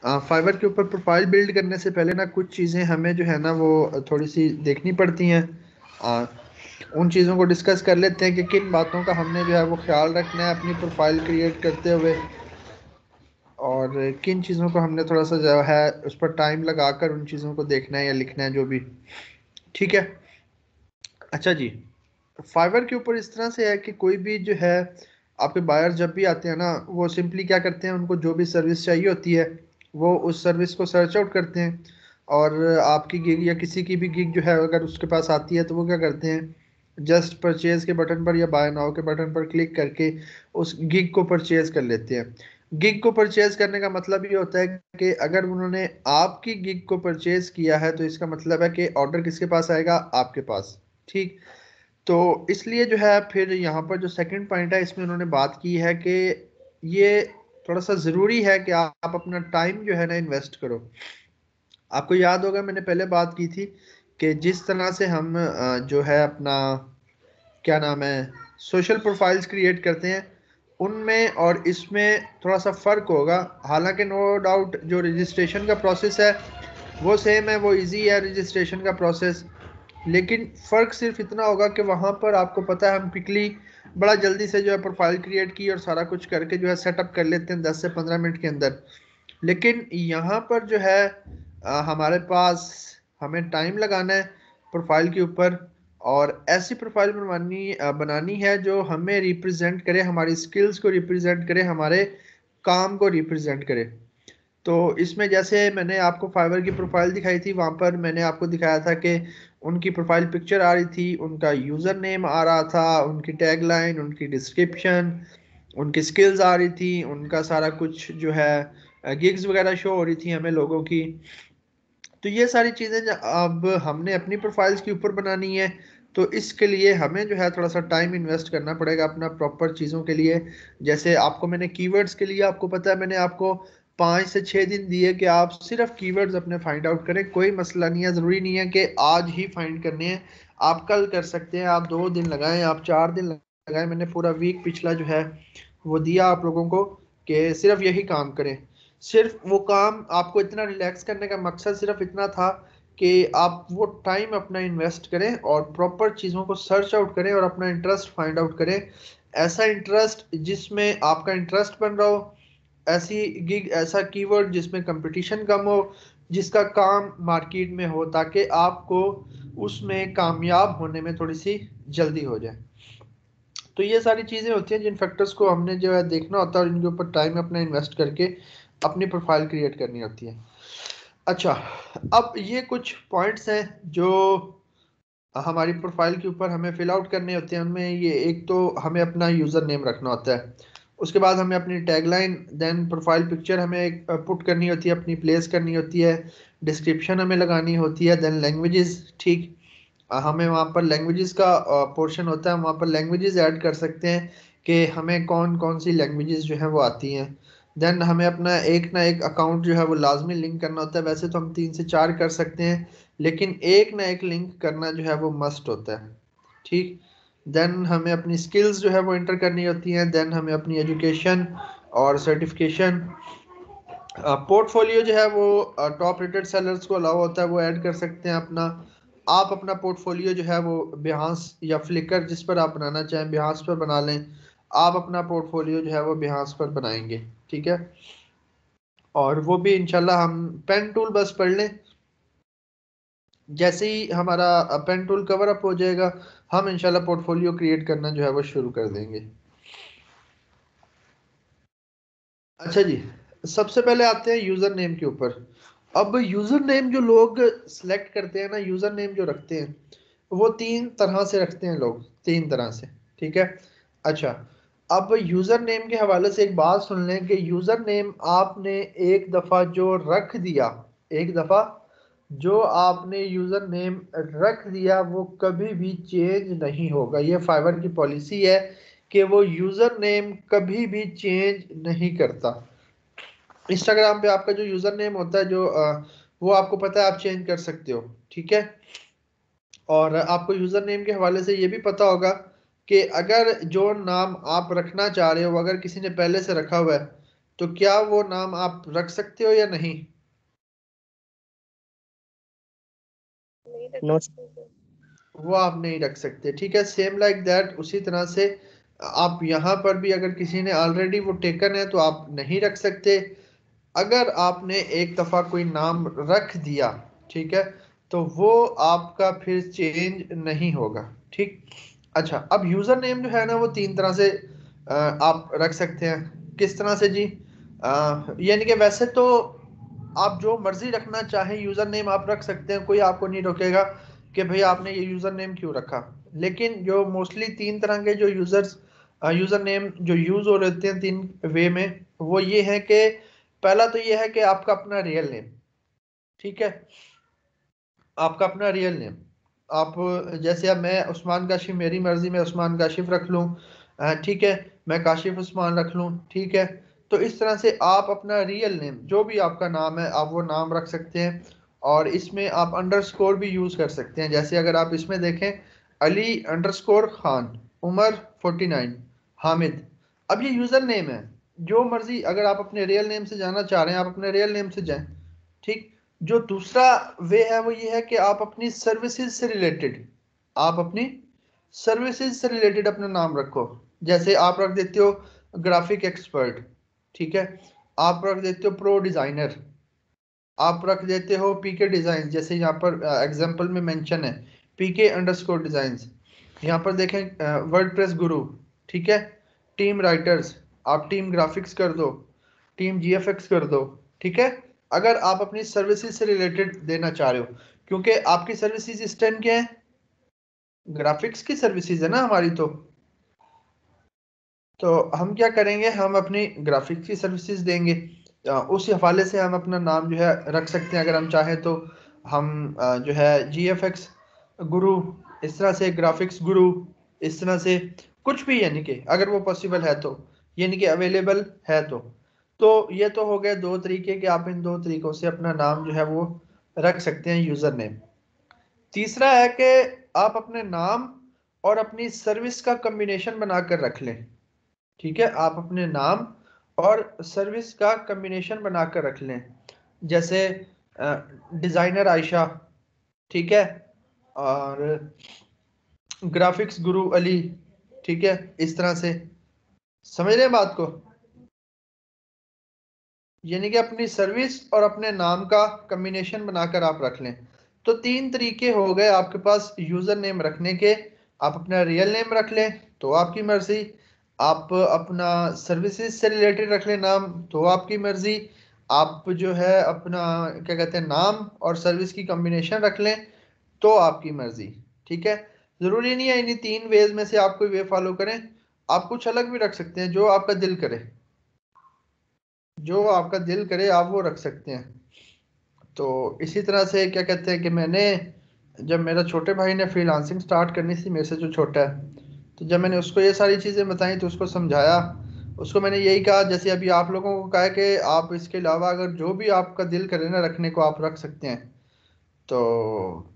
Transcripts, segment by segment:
Fibre के ऊपर profile build करने से पहले ना कुछ चीज़ें हमें जो है ना वो थोड़ी सी देखनी पड़ती हैं। आ, उन चीज़ों को डिस्कस कर लेते हैं कि किन बातों का हमने जो है वो ख्याल रखना है अपनी प्रोफाइल क्रिएट करते हुए, और किन चीज़ों को हमने थोड़ा सा जो है उस पर टाइम लगाकर उन चीज़ों को देखना है या लिखना है जो भी। ठीक है। अच्छा जी, फाइवर के ऊपर इस तरह से है कि कोई भी जो है आपके बायर जब भी आते हैं ना, वो सिंपली क्या करते हैं, उनको जो भी सर्विस चाहिए होती है वो उस सर्विस को सर्च आउट करते हैं, और आपकी गिग या किसी की भी गिग जो है अगर उसके पास आती है तो वो क्या करते हैं, जस्ट परचेज के बटन पर या बाय नाउ के बटन पर क्लिक करके उस गिग को परचेज कर लेते हैं। गिग को परचेज करने का मतलब ये होता है कि अगर उन्होंने आपकी गिग को परचेज किया है तो इसका मतलब है कि ऑर्डर किसके पास आएगा, आपके पास। ठीक। तो इसलिए जो है फिर यहाँ पर जो सेकंड पॉइंट है इसमें उन्होंने बात की है कि ये थोड़ा सा ज़रूरी है कि आप अपना टाइम जो है ना इन्वेस्ट करो। आपको याद होगा मैंने पहले बात की थी कि जिस तरह से हम जो है अपना क्या नाम है सोशल प्रोफाइल्स क्रिएट करते हैं, उनमें और इसमें थोड़ा सा फ़र्क होगा। हालांकि नो डाउट जो रजिस्ट्रेशन का प्रोसेस है वो सेम है, वो इजी है रजिस्ट्रेशन का प्रोसेस, लेकिन फ़र्क सिर्फ इतना होगा कि वहाँ पर आपको पता है हम क्विकली बड़ा जल्दी से जो है प्रोफाइल क्रिएट की और सारा कुछ करके जो है सेटअप कर लेते हैं 10 से 15 मिनट के अंदर। लेकिन यहाँ पर जो है हमारे पास हमें टाइम लगाना है प्रोफाइल के ऊपर, और ऐसी प्रोफाइल बनानी है जो हमें रिप्रेजेंट करे, हमारी स्किल्स को रिप्रेजेंट करे, हमारे काम को रिप्रेजेंट करे। तो इसमें जैसे मैंने आपको फाइवर की प्रोफाइल दिखाई थी, वहाँ पर मैंने आपको दिखाया था कि उनकी प्रोफाइल पिक्चर आ रही थी, उनका यूज़र नेम आ रहा था, उनकी टैगलाइन, उनकी डिस्क्रिप्शन, उनकी स्किल्स आ रही थी, उनका सारा कुछ जो है गिग्स वगैरह शो हो रही थी हमें लोगों की। तो ये सारी चीज़ें अब हमने अपनी प्रोफाइल्स के ऊपर बनानी है, तो इसके लिए हमें जो है थोड़ा सा टाइम इन्वेस्ट करना पड़ेगा अपना प्रॉपर चीज़ों के लिए। जैसे आपको मैंने कीवर्ड्स के लिए, आपको पता है मैंने आपको 5 से 6 दिन दिए कि आप सिर्फ कीवर्ड्स अपने फाइंड आउट करें। कोई मसला नहीं है, ज़रूरी नहीं है कि आज ही फाइंड करने हैं, आप कल कर सकते हैं, आप 2 दिन लगाएं, आप 4 दिन लगाएं। मैंने पूरा वीक पिछला जो है वो दिया आप लोगों को कि सिर्फ यही काम करें। सिर्फ वो काम आपको इतना रिलैक्स करने का मकसद सिर्फ इतना था कि आप वो टाइम अपना इन्वेस्ट करें और प्रॉपर चीज़ों को सर्च आउट करें और अपना इंटरेस्ट फाइंड आउट करें। ऐसा इंटरेस्ट जिसमें आपका इंटरेस्ट बन रहा हो, ऐसी गिग, ऐसा कीवर्ड जिसमें कंपटीशन कम हो, जिसका काम मार्केट में हो, ताकि आपको उसमें कामयाब होने में थोड़ी सी जल्दी हो जाए। तो ये सारी चीज़ें होती हैं जिन फैक्टर्स को हमने जो है देखना होता है और इनके ऊपर टाइम अपना इन्वेस्ट करके अपनी प्रोफाइल क्रिएट करनी होती है। अच्छा, अब ये कुछ पॉइंट्स हैं जो हमारी प्रोफाइल के ऊपर हमें फिल आउट करने होते हैं। उनमें ये एक तो हमें अपना यूज़र नेम रखना होता है, उसके बाद हमें अपनी टैगलाइन, देन प्रोफाइल पिक्चर हमें पुट करनी होती है, अपनी प्लेस करनी होती है, डिस्क्रिप्शन हमें लगानी होती है, देन लैंग्वेजेस। ठीक। हमें वहाँ पर लैंग्वेजेस का पोर्शन होता है, वहाँ पर लैंग्वेजेस ऐड कर सकते हैं कि हमें कौन कौन सी लैंग्वेजेस जो है वो आती हैं। देन हमें अपना एक ना एक अकाउंट जो है वो लाजमी लिंक करना होता है। वैसे तो हम 3 से 4 कर सकते हैं, लेकिन एक ना एक लिंक करना जो है वो मस्ट होता है। ठीक। देन हमें अपनी स्किल्स जो है वो एंटर करनी होती हैं, देन हमें अपनी एजुकेशन और सर्टिफिकेशन, पोर्टफोलियो जो है वो टॉप रेटेड सेलर्स को अलाउ होता है, वो ऐड कर सकते हैं अपना। आप अपना पोर्टफोलियो जो है वो बिहांस या फ्लिकर जिस पर आप बनाना चाहें बिहांस पर बना लें। आप अपना पोर्टफोलियो जो है वो बिहांस पर बनाएंगे। ठीक है। और वो भी इंशाल्लाह हम पेन टूल बस पढ़ लें, जैसे ही हमारा पेन टूल कवर अप हो जाएगा हम इंशाल्लाह पोर्टफोलियो क्रिएट करना जो है वो शुरू कर देंगे। अच्छा जी, सबसे पहले आते हैं यूजर नेम के ऊपर। अब यूजर नेम जो लोग सिलेक्ट करते हैं ना, यूजर नेम जो रखते हैं वो 3 तरह से रखते हैं लोग, 3 तरह से। ठीक है। अच्छा, अब यूजर नेम के हवाले से एक बात सुन लें कि यूजर नेम आपने एक दफा जो रख दिया, एक दफा जो आपने यूजर नेम रख दिया वो कभी भी चेंज नहीं होगा। ये फाइवर की पॉलिसी है कि वो यूजर नेम कभी भी चेंज नहीं करता। इंस्टाग्राम पे आपका जो यूजर नेम होता है जो वो आपको पता है आप चेंज कर सकते हो। ठीक है। और आपको यूजर नेम के हवाले से ये भी पता होगा कि अगर जो नाम आप रखना चाह रहे हो अगर किसी ने पहले से रखा हुआ है तो क्या वो नाम आप रख सकते हो या नहीं? नो। वो आप नहीं रख सकते, ठीक है। सेम लाइक दैट, उसी तरह से आप यहाँ पर भी अगर किसी ने ऑलरेडी वो टेकन है तो आप नहीं रख सकते। अगर आपने एक दफ़ा कोई नाम रख दिया, ठीक है, तो वो आपका फिर चेंज नहीं होगा, ठीक। अच्छा, अब यूज़र नेम जो है ना वो तीन तरह से आप रख सकते हैं। किस तरह से जी? यानी कि वैसे तो आप जो मर्जी रखना चाहें यूज़र नेम आप रख सकते हैं, कोई आपको नहीं रोकेगा कि भाई आपने ये यूज़र नेम क्यों रखा। लेकिन जो मोस्टली तीन तरह के जो यूज़र नेम जो यूज़ हो रहते हैं तीन वे में, वो ये है कि पहला तो ये है कि आपका अपना रियल नेम, ठीक है, आपका अपना रियल नेम। आप जैसे अब मैं उस्मान काशिफ, मेरी मर्जी में उस्मान काशिफ रख लूँ, ठीक है, मैं काशिफ उस्मान रख लूँ, ठीक है। तो इस तरह से आप अपना रियल नेम जो भी आपका नाम है आप वो नाम रख सकते हैं। और इसमें आप अंडरस्कोर भी यूज़ कर सकते हैं। जैसे अगर आप इसमें देखें, अली अंडरस्कोर खान, उमर 49, हामिद। अब ये यूज़र नेम है, जो मर्जी अगर आप अपने रियल नेम से जाना चाह रहे हैं आप अपने रियल नेम से जाएं, ठीक। जो दूसरा वे है वो ये है कि आप अपनी सर्विसेज से रिलेटेड, आप अपनी सर्विसेज से रिलेटेड अपना नाम रखो। जैसे आप रख देते हो ग्राफिक एक्सपर्ट, ठीक है, आप रख देते हो प्रो डिजाइनर, आप रख देते हो पीके डिजाइन, जैसे यहाँ पर एग्जांपल में मेंशन है पीके अंडरस्कोर डिजाइन्स। यहाँ पर देखें वर्डप्रेस गुरु, ठीक है, टीम राइटर्स, आप टीम ग्राफिक्स कर दो, टीम जीएफएक्स कर दो, ठीक है। अगर आप अपनी सर्विसेज से रिलेटेड देना चाह रहे हो, क्योंकि आपकी सर्विसेज इस टाइम क्या है, ग्राफिक्स की सर्विसेज है ना हमारी। तो हम क्या करेंगे, हम अपनी ग्राफिक्स की सर्विसेज देंगे। उस हवाले से हम अपना नाम जो है रख सकते हैं अगर हम चाहें तो। हम जो है जीएफएक्स गुरु, इस तरह से ग्राफिक्स गुरु, इस तरह से कुछ भी, यानी कि अगर वो पॉसिबल है तो, यानी कि अवेलेबल है तो ये तो हो गए दो तरीके कि आप इन दो तरीकों से अपना नाम जो है वो रख सकते हैं, यूजर नेम। तीसरा है कि आप अपने नाम और अपनी सर्विस का कम्बिनेशन बनाकर रख लें, ठीक है। आप अपने नाम और सर्विस का कम्बिनेशन बनाकर रख लें। जैसे डिज़ाइनर आयशा, ठीक है, और ग्राफिक्स गुरु अली, ठीक है, इस तरह से। समझ रहे हैं बात को? यानी कि अपनी सर्विस और अपने नाम का कम्बिनेशन बनाकर आप रख लें। तो तीन तरीके हो गए आपके पास यूज़र नेम रखने के। आप अपना रियल नेम रख लें तो आपकी मर्ज़ी, आप अपना सर्विसेज से रिलेटेड रख लें नाम तो आपकी मर्ज़ी, आप जो है अपना क्या कहते हैं नाम और सर्विस की कम्बिनेशन रख लें तो आपकी मर्ज़ी, ठीक है। ज़रूरी नहीं है इन्हीं तीन वेज में से आप कोई वे फॉलो करें, आप कुछ अलग भी रख सकते हैं, जो आपका दिल करे, जो आपका दिल करे आप वो रख सकते हैं। तो इसी तरह से क्या कहते हैं कि मैंने, जब मेरा छोटे भाई ने फ्रीलांसिंग स्टार्ट करनी थी मेरे से जो छोटा है, तो जब मैंने उसको ये सारी चीज़ें बताई तो उसको समझाया, उसको मैंने यही कहा जैसे अभी आप लोगों को कहा है कि आप इसके अलावा अगर जो भी आपका दिल करे ना रखने को आप रख सकते हैं। तो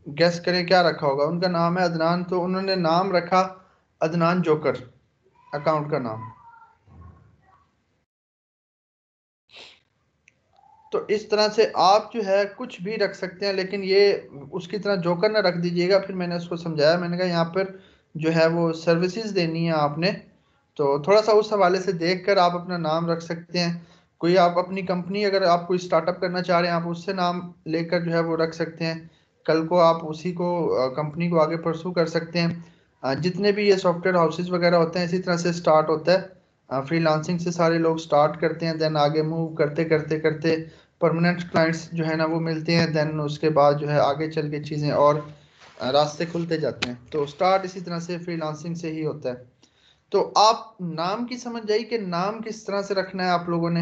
गेस करें क्या रखा होगा। उनका नाम है अदनान, तो उन्होंने नाम रखा अदनान जोकर, अकाउंट का नाम। तो इस तरह से आप जो है कुछ भी रख सकते हैं, लेकिन ये उसकी तरह जोकर ना रख दीजिएगा। फिर मैंने उसको समझाया, मैंने कहा यहाँ पर जो है वो सर्विसेज देनी है आपने, तो थोड़ा सा उस हवाले से देख कर आप अपना नाम रख सकते हैं। कोई आप अपनी कंपनी अगर आप कोई स्टार्टअप करना चाह रहे हैं आप उससे नाम लेकर जो है वो रख सकते हैं। कल को आप उसी को कंपनी को आगे परसू कर सकते हैं। जितने भी ये सॉफ्टवेयर हाउसेज वगैरह होते हैं इसी तरह से स्टार्ट होता है। फ्रीलांसिंग से सारे लोग स्टार्ट करते हैं, देन आगे मूव करते करते करते परमानेंट क्लाइंट्स जो है ना वो मिलते हैं, देन उसके बाद जो है आगे चल के चीज़ें और रास्ते खुलते जाते हैं। तो स्टार्ट इसी तरह से फ्रीलांसिंग से ही होता है। तो आप नाम की समझ जाइए कि नाम किस तरह से रखना है आप लोगों ने।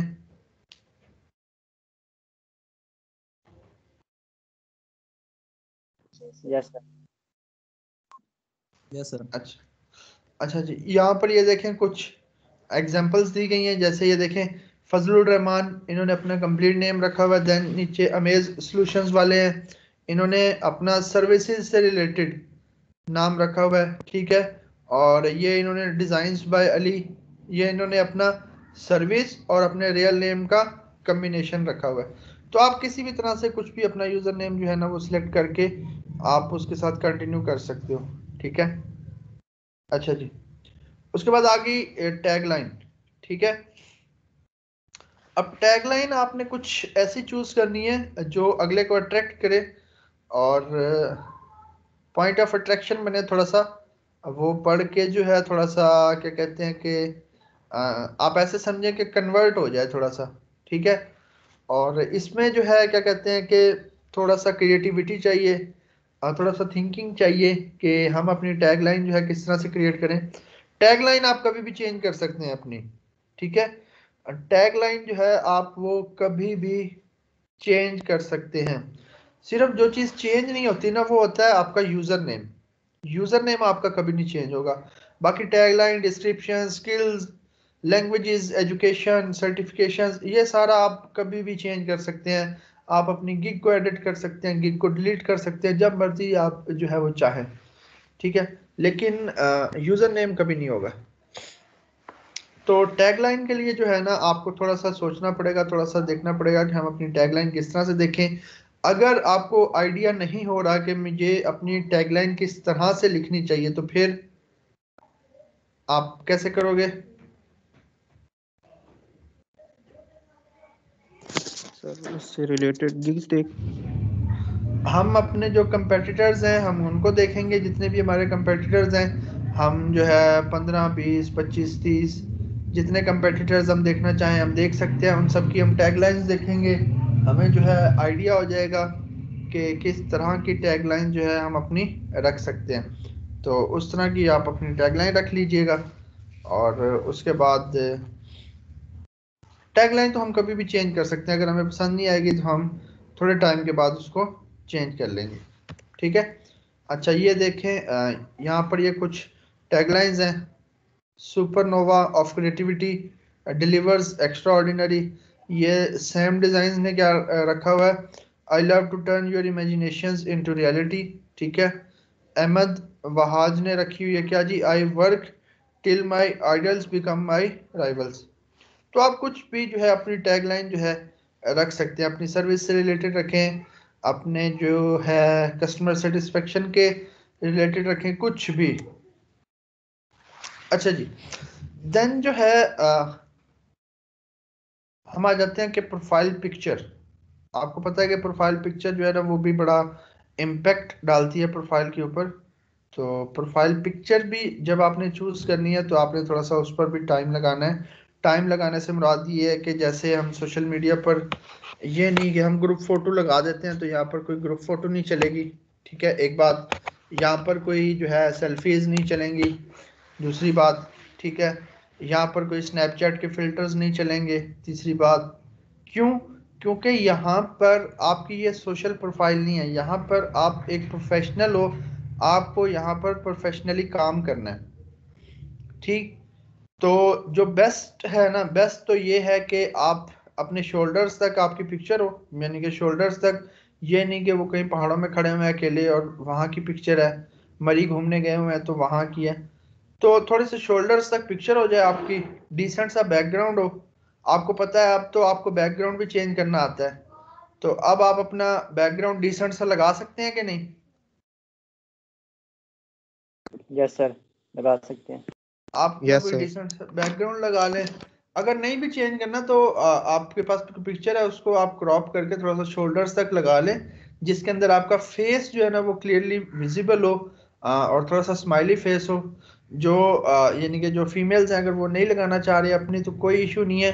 Yes sir. Yes sir. अच्छा, अच्छा जी, यहाँ पर ये देखें कुछ एग्जांपल्स दी गई हैं। जैसे ये देखें फजलुर रहमान, इन्होंने अपना कंप्लीट नेम रखा हुआ है। देन नीचे अमेज सॉल्यूशंस वाले हैं, इन्होंने अपना सर्विसेज से रिलेटेड नाम रखा हुआ है, ठीक है। और ये इन्होंने डिज़ाइंस बाय अली, ये इन्होंने अपना सर्विस और अपने रियल नेम का कम्बिनेशन रखा हुआ है। तो आप किसी भी तरह से कुछ भी अपना यूज़र नेम जो है ना वो सिलेक्ट करके आप उसके साथ कंटिन्यू कर सकते हो। ठीक है, अच्छा जी। उसके बाद आ गई टैग लाइन। ठीक है, अब टैग लाइन आपने कुछ ऐसी चूज करनी है जो अगले को अट्रैक्ट करे और पॉइंट ऑफ अट्रैक्शन बने थोड़ा सा, वो पढ़ के जो है थोड़ा सा क्या कहते हैं कि आप ऐसे समझें कि कन्वर्ट हो जाए थोड़ा सा। ठीक है, और इसमें जो है क्या कहते हैं कि थोड़ा सा क्रिएटिविटी चाहिए और थोड़ा सा थिंकिंग चाहिए कि हम अपनी टैग लाइन जो है किस तरह से क्रिएट करें। टैग लाइन आप कभी भी चेंज कर सकते हैं अपनी। ठीक है, टैग लाइन जो है आप वो कभी भी चेंज कर सकते हैं। सिर्फ जो चीज़ चेंज नहीं होती ना वो होता है आपका यूज़र नेम। यूज़र नेम आपका कभी नहीं चेंज होगा। बाकी tagline, description, skills, languages, education, certifications, ये सारा आप कभी भी चेंज कर सकते हैं। आप अपनी गिग को एडिट कर सकते हैं, गिग को डिलीट कर सकते हैं जब मर्जी आप जो है वो चाहें। ठीक है, लेकिन यूज़र नेम कभी नहीं होगा। तो टैगलाइन के लिए जो है ना आपको थोड़ा सा सोचना पड़ेगा, थोड़ा सा देखना पड़ेगा कि हम अपनी टैगलाइन किस तरह से देखें। अगर आपको आइडिया नहीं हो रहा कि मुझे अपनी टैगलाइन किस तरह से लिखनी चाहिए तो फिर आप कैसे करोगे? सर उससे रिलेटेड गिग्स देख, हम अपने जो कंपेटिटर्स हैं हम उनको देखेंगे, जितने भी हमारे कंपेटिटर्स हैं हम जो है 15, 20, 25, 30 जितने कंपेटिटर्स हम देखना चाहें हम देख सकते हैं। उन सब की हम टैगलाइंस देखेंगे, हमें जो है आइडिया हो जाएगा कि किस तरह की टैगलाइन जो है हम अपनी रख सकते हैं। तो उस तरह की आप अपनी टैगलाइन रख लीजिएगा और उसके बाद टैगलाइन तो हम कभी भी चेंज कर सकते हैं। अगर हमें पसंद नहीं आएगी तो हम थोड़े टाइम के बाद उसको चेंज कर लेंगे। ठीक है, अच्छा ये देखें यहाँ पर ये कुछ टैगलाइंस हैं। Supernova of creativity delivers extraordinary, ये सैम डिज़ाइन ने क्या रखा हुआ है? I love to turn your imaginations into reality. ठीक है, अहमद वहाज ने रखी हुई है क्या जी? I work till my idols become my rivals. तो आप कुछ भी जो है अपनी टैगलाइन जो है रख सकते हैं, अपनी सर्विस से रिलेटेड रखें, अपने जो है कस्टमर सेटिस्फेक्शन के रिलेटेड रखें, कुछ भी। अच्छा जी, देन जो है हम आ जाते हैं कि प्रोफाइल पिक्चर। आपको पता है कि प्रोफाइल पिक्चर जो है ना वो भी बड़ा इम्पेक्ट डालती है प्रोफाइल के ऊपर। तो प्रोफाइल पिक्चर भी जब आपने चूज करनी है तो आपने थोड़ा सा उस पर भी टाइम लगाना है। टाइम लगाने से मुराद ये है कि जैसे हम सोशल मीडिया पर ये नहीं कि हम ग्रुप फोटो लगा देते हैं तो यहाँ पर कोई ग्रुप फोटो नहीं चलेगी। ठीक है, एक बात, यहाँ पर कोई जो है सेल्फीज नहीं चलेंगी। दूसरी बात, ठीक है, यहाँ पर कोई स्नैपचैट के फिल्टर्स नहीं चलेंगे। तीसरी बात, क्यों? क्योंकि यहाँ पर आपकी ये सोशल प्रोफाइल नहीं है, यहाँ पर आप एक प्रोफेशनल हो, आपको यहाँ पर प्रोफेशनली काम करना है। ठीक, तो जो बेस्ट है ना, बेस्ट तो ये है कि आप अपने शोल्डर्स तक आपकी पिक्चर हो, यानी कि शोल्डर्स तक। ये नहीं कि वो कहीं पहाड़ों में खड़े हुए हैं अकेले और वहाँ की पिक्चर है, मरी घूमने गए हुए हैं तो वहाँ की है। तो थोड़े से शोल्डर्स तक पिक्चर हो जाए आपकी, डिसेंट सा बैकग्राउंड हो। आपको पता है अब तो आपको बैकग्राउंड भी चेंज करना आता है, तो अब आप अपना बैकग्राउंड डिसेंट सा लगा सकते हैं कि नहीं? यस सर, लगा सकते हैं। आप अपना कोई डिसेंट सा बैकग्राउंड लगा लें। अगर नहीं भी चेंज करना तो आपके पास पिक्चर है उसको आप क्रॉप करके थोड़ा सा शोल्डर्स तक लगा लें, जिसके अंदर आपका फेस जो है ना वो क्लियरली विजिबल हो और थोड़ा सा स्माइली फेस हो। जो यानी कि जो फीमेल्स हैं अगर वो नहीं लगाना चाह रहे अपनी तो कोई इशू नहीं है,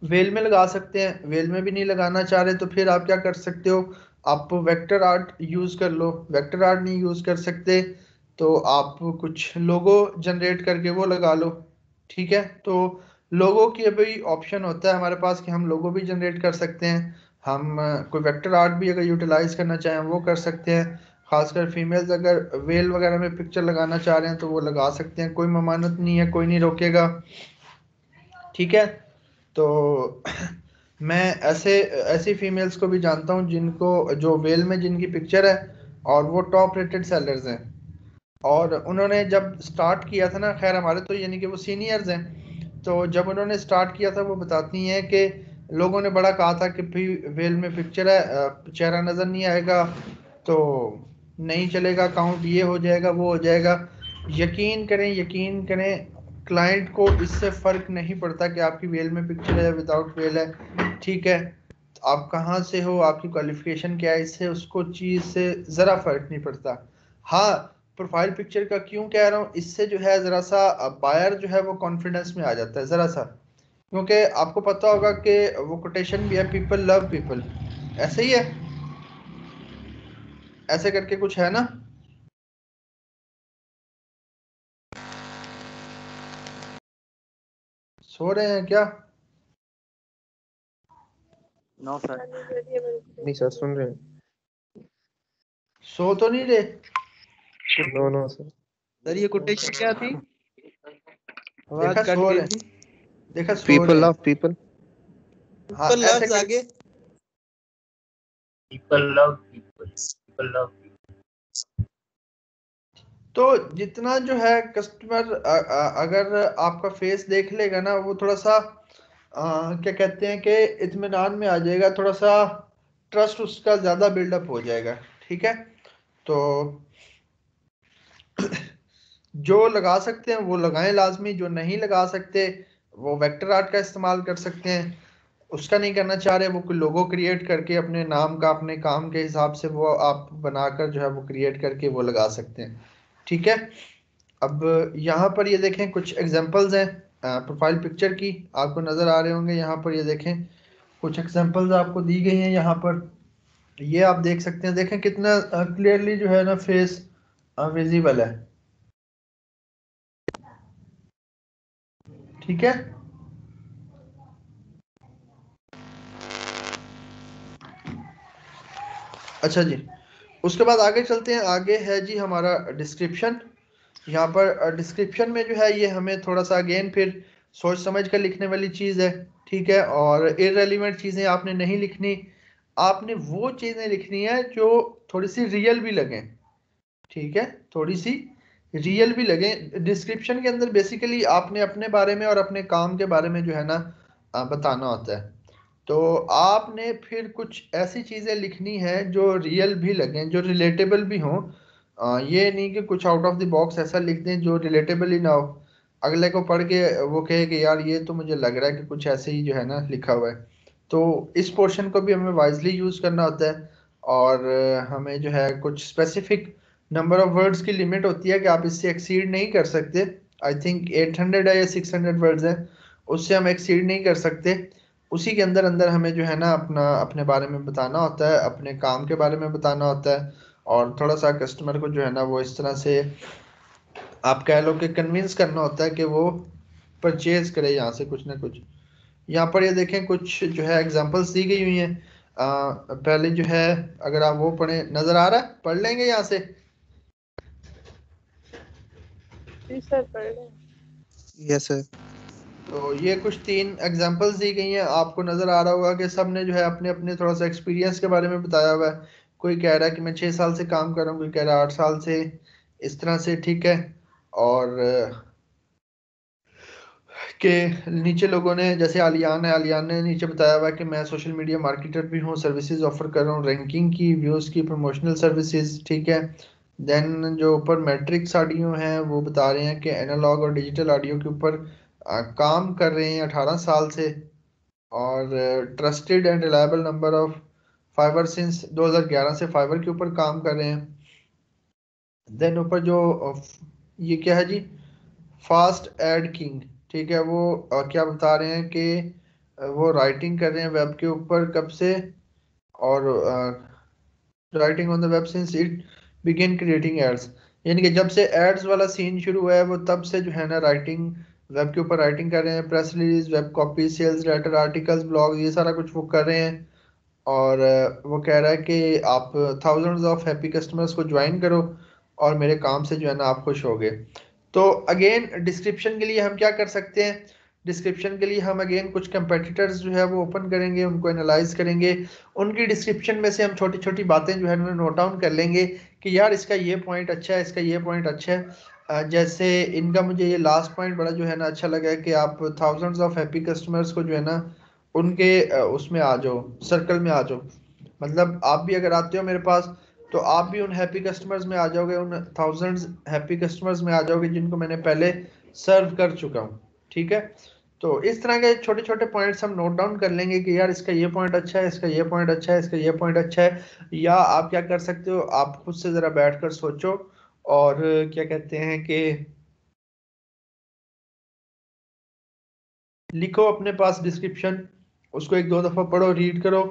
वेल में लगा सकते हैं। वेल में भी नहीं लगाना चाह रहे तो फिर आप क्या कर सकते हो, आप वेक्टर आर्ट यूज़ कर लो। वेक्टर आर्ट नहीं यूज़ कर सकते तो आप कुछ लोगो जनरेट करके वो लगा लो। ठीक है, तो लोगो की अभी ऑप्शन होता है हमारे पास कि हम लोगो भी जनरेट कर सकते हैं। हम कोई वेक्टर आर्ट भी अगर यूटिलाइज करना चाहें वो कर सकते हैं। खासकर फीमेल्स अगर वेल वगैरह में पिक्चर लगाना चाह रहे हैं तो वो लगा सकते हैं, कोई ममानत नहीं है, कोई नहीं रोकेगा। ठीक है, तो मैं ऐसी फीमेल्स को भी जानता हूँ जिनको जो वेल में जिनकी पिक्चर है और वो टॉप रेटेड सेलर्स हैं। और उन्होंने जब स्टार्ट किया था ना, खैर हमारे तो यानी कि वो सीनियर्स हैं, तो जब उन्होंने स्टार्ट किया था वो बताती हैं कि लोगों ने बड़ा कहा था कि भाई वेल में पिक्चर है, चेहरा नज़र नहीं आएगा तो नहीं चलेगा अकाउंट, ये हो जाएगा वो हो जाएगा। यकीन करें क्लाइंट को इससे फ़र्क नहीं पड़ता कि आपकी वेल में पिक्चर है विदाउट वेल है, ठीक है, आप कहाँ से हो, आपकी क्वालिफिकेशन क्या है, इससे उसको चीज़ से ज़रा फर्क नहीं पड़ता। हाँ, प्रोफाइल पिक्चर का क्यों कह रहा हूँ, इससे जो है ज़रा सा बायर जो है वो कॉन्फिडेंस में आ जाता है ज़रा सा, क्योंकि आपको पता होगा कि वो कोटेशन भी है, पीपल लव पीपल, ऐसे ही है, ऐसे करके कुछ है ना। सो रहे हैं क्या? No sir. नहीं सर, सुन रहे हैं। सो तो नहीं रहे? No no sir. सर ये कोटेशन क्या थी? आवाज देखा कट सो गई रहे थी। हैं, देखा सो रहे पीपल हैं। Of people. हाँ पीपल ऐसे लव्स कर, आगे। people love people, people love people. तो जितना जो है कस्टमर अगर आपका फेस देख लेगा ना वो थोड़ा सा क्या कहते हैं कि इत्मीनान में आ जाएगा, थोड़ा सा ट्रस्ट उसका ज़्यादा बिल्डअप हो जाएगा, ठीक है। तो जो लगा सकते हैं वो लगाएं लाजमी, जो नहीं लगा सकते वो वेक्टर आर्ट का इस्तेमाल कर सकते हैं। उसका नहीं करना चाह रहे वो कोई लोगो क्रिएट करके अपने नाम का अपने काम के हिसाब से वो आप बनाकर जो है वो क्रिएट करके वो लगा सकते हैं, ठीक है। अब यहाँ पर ये देखें कुछ एग्जांपल्स हैं प्रोफाइल पिक्चर की, आपको नज़र आ रहे होंगे। यहाँ पर ये देखें कुछ एग्जांपल्स आपको दी गई हैं यहाँ पर, ये आप देख सकते हैं। देखें कितना क्लियरली जो है ना फेस विजिबल है, ठीक है। अच्छा जी, उसके बाद आगे चलते हैं। आगे है जी हमारा डिस्क्रिप्शन। यहाँ पर डिस्क्रिप्शन में जो है ये हमें थोड़ा सा अगेन फिर सोच समझ कर लिखने वाली चीज़ है, ठीक है। और इररेलेवेंट चीज़ें आपने नहीं लिखनी, आपने वो चीज़ें लिखनी है जो थोड़ी सी रियल भी लगें, ठीक है, थोड़ी सी रियल भी लगें। डिस्क्रिप्शन के अंदर बेसिकली आपने अपने बारे में और अपने काम के बारे में जो है ना बताना होता है। तो आपने फिर कुछ ऐसी चीज़ें लिखनी है जो रियल भी लगें, जो रिलेटेबल भी हों। ये नहीं कि कुछ आउट ऑफ द बॉक्स ऐसा लिख दें जो रिलेटेबल ही ना हो, अगले को पढ़ के वो कहे कि यार ये तो मुझे लग रहा है कि कुछ ऐसे ही जो है ना लिखा हुआ है। तो इस पोर्शन को भी हमें वाइजली यूज़ करना होता है। और हमें जो है कुछ स्पेसिफिक नंबर ऑफ वर्ड्स की लिमिट होती है कि आप इससे एक्सीड नहीं कर सकते। आई थिंक 800 है या 600 वर्ड्स हैं, उससे हम एक्सीड नहीं कर सकते। उसी के अंदर अंदर हमें जो है ना अपना अपने बारे में बताना होता है, अपने काम के बारे में बताना होता है। और थोड़ा सा कस्टमर को जो है ना वो इस तरह से आप कह लो कि कन्विंस करना होता है कि वो परचेज करे यहाँ से कुछ ना कुछ। यहाँ पर ये देखें कुछ जो है एग्जांपल्स दी गई हुई हैं। पहले जो है अगर आप वो पढ़ें, नज़र आ रहा है, पढ़ लेंगे यहाँ से। Yes sir. तो ये कुछ 3 एग्जांपल्स दी गई हैं, आपको नज़र आ रहा होगा कि सब ने जो है अपने अपने थोड़ा सा एक्सपीरियंस के बारे में बताया हुआ है। कोई कह रहा है कि मैं 6 साल से काम कर रहा हूँ, कोई कह रहा है 8 साल से, इस तरह से, ठीक है। और के नीचे लोगों ने जैसे आलियान है, आलियान ने नीचे बताया हुआ है कि मैं सोशल मीडिया मार्केटर भी हूँ, सर्विसेज ऑफर कर रहा हूँ, रैंकिंग की, व्यूज़ की, प्रमोशनल सर्विसेज, ठीक है। देन जो ऊपर मैट्रिक्स ऑडियो हैं वो बता रहे हैं कि एनालॉग और डिजिटल ऑडियो के ऊपर काम कर रहे हैं 18 साल से। और trusted and reliable number of fibre since 2011 से फाइबर के ऊपर काम कर रहे हैं। देन ऊपर जो ये क्या है जी, फास्ट एड किंग, ठीक है। वो क्या बता रहे हैं कि वो राइटिंग कर रहे हैं वेब के ऊपर कब से, और writing on the web since it begin creating ads, यानी कि जब से एड्स वाला सीन शुरू हुआ है वो तब से जो है ना राइटिंग, वेब के ऊपर राइटिंग कर रहे हैं। Press release, web copy, sales letter, articles, blog, ये सारा कुछ वो कर रहे हैं। और वो कह रहा है कि आप थाउजेंड्स ऑफ हैप्पी कस्टमर्स को ज्वाइन करो और मेरे काम से जो है ना आप खुश होगे। तो अगेन डिस्क्रिप्शन के लिए हम क्या कर सकते हैं, डिस्क्रिप्शन के लिए हम अगेन कुछ कंपेटिटर्स जो है वो ओपन करेंगे, उनको एनालाइज करेंगे, उनकी डिस्क्रिप्शन में से हम छोटी छोटी बातें जो है ना नोट डाउन कर लेंगे कि यार इसका ये पॉइंट अच्छा है, इसका ये पॉइंट अच्छा है। जैसे इनका मुझे ये लास्ट पॉइंट बड़ा जो है ना अच्छा लगा है कि आप थाउजेंड्स ऑफ हैप्पी कस्टमर्स को जो है ना उनके उसमें आ जाओ, सर्कल में आ जाओ। मतलब आप भी अगर आते हो मेरे पास तो आप भी उन हैप्पी कस्टमर्स में आ जाओगे, उन थाउजेंड्स हैप्पी कस्टमर्स में आ जाओगे जिनको मैंने पहले सर्व कर चुका हूँ। ठीक है, तो इस तरह के छोटे छोटे पॉइंट्स हम नोट डाउन कर लेंगे कि यार इसका ये पॉइंट अच्छा है, इसका ये पॉइंट अच्छा है, इसका ये पॉइंट अच्छा है। या आप क्या कर सकते हो, आप खुद से ज़रा बैठ कर सोचो और क्या कहते हैं कि लिखो अपने पास डिस्क्रिप्शन, उसको एक दो दफ़ा पढ़ो, रीड करो,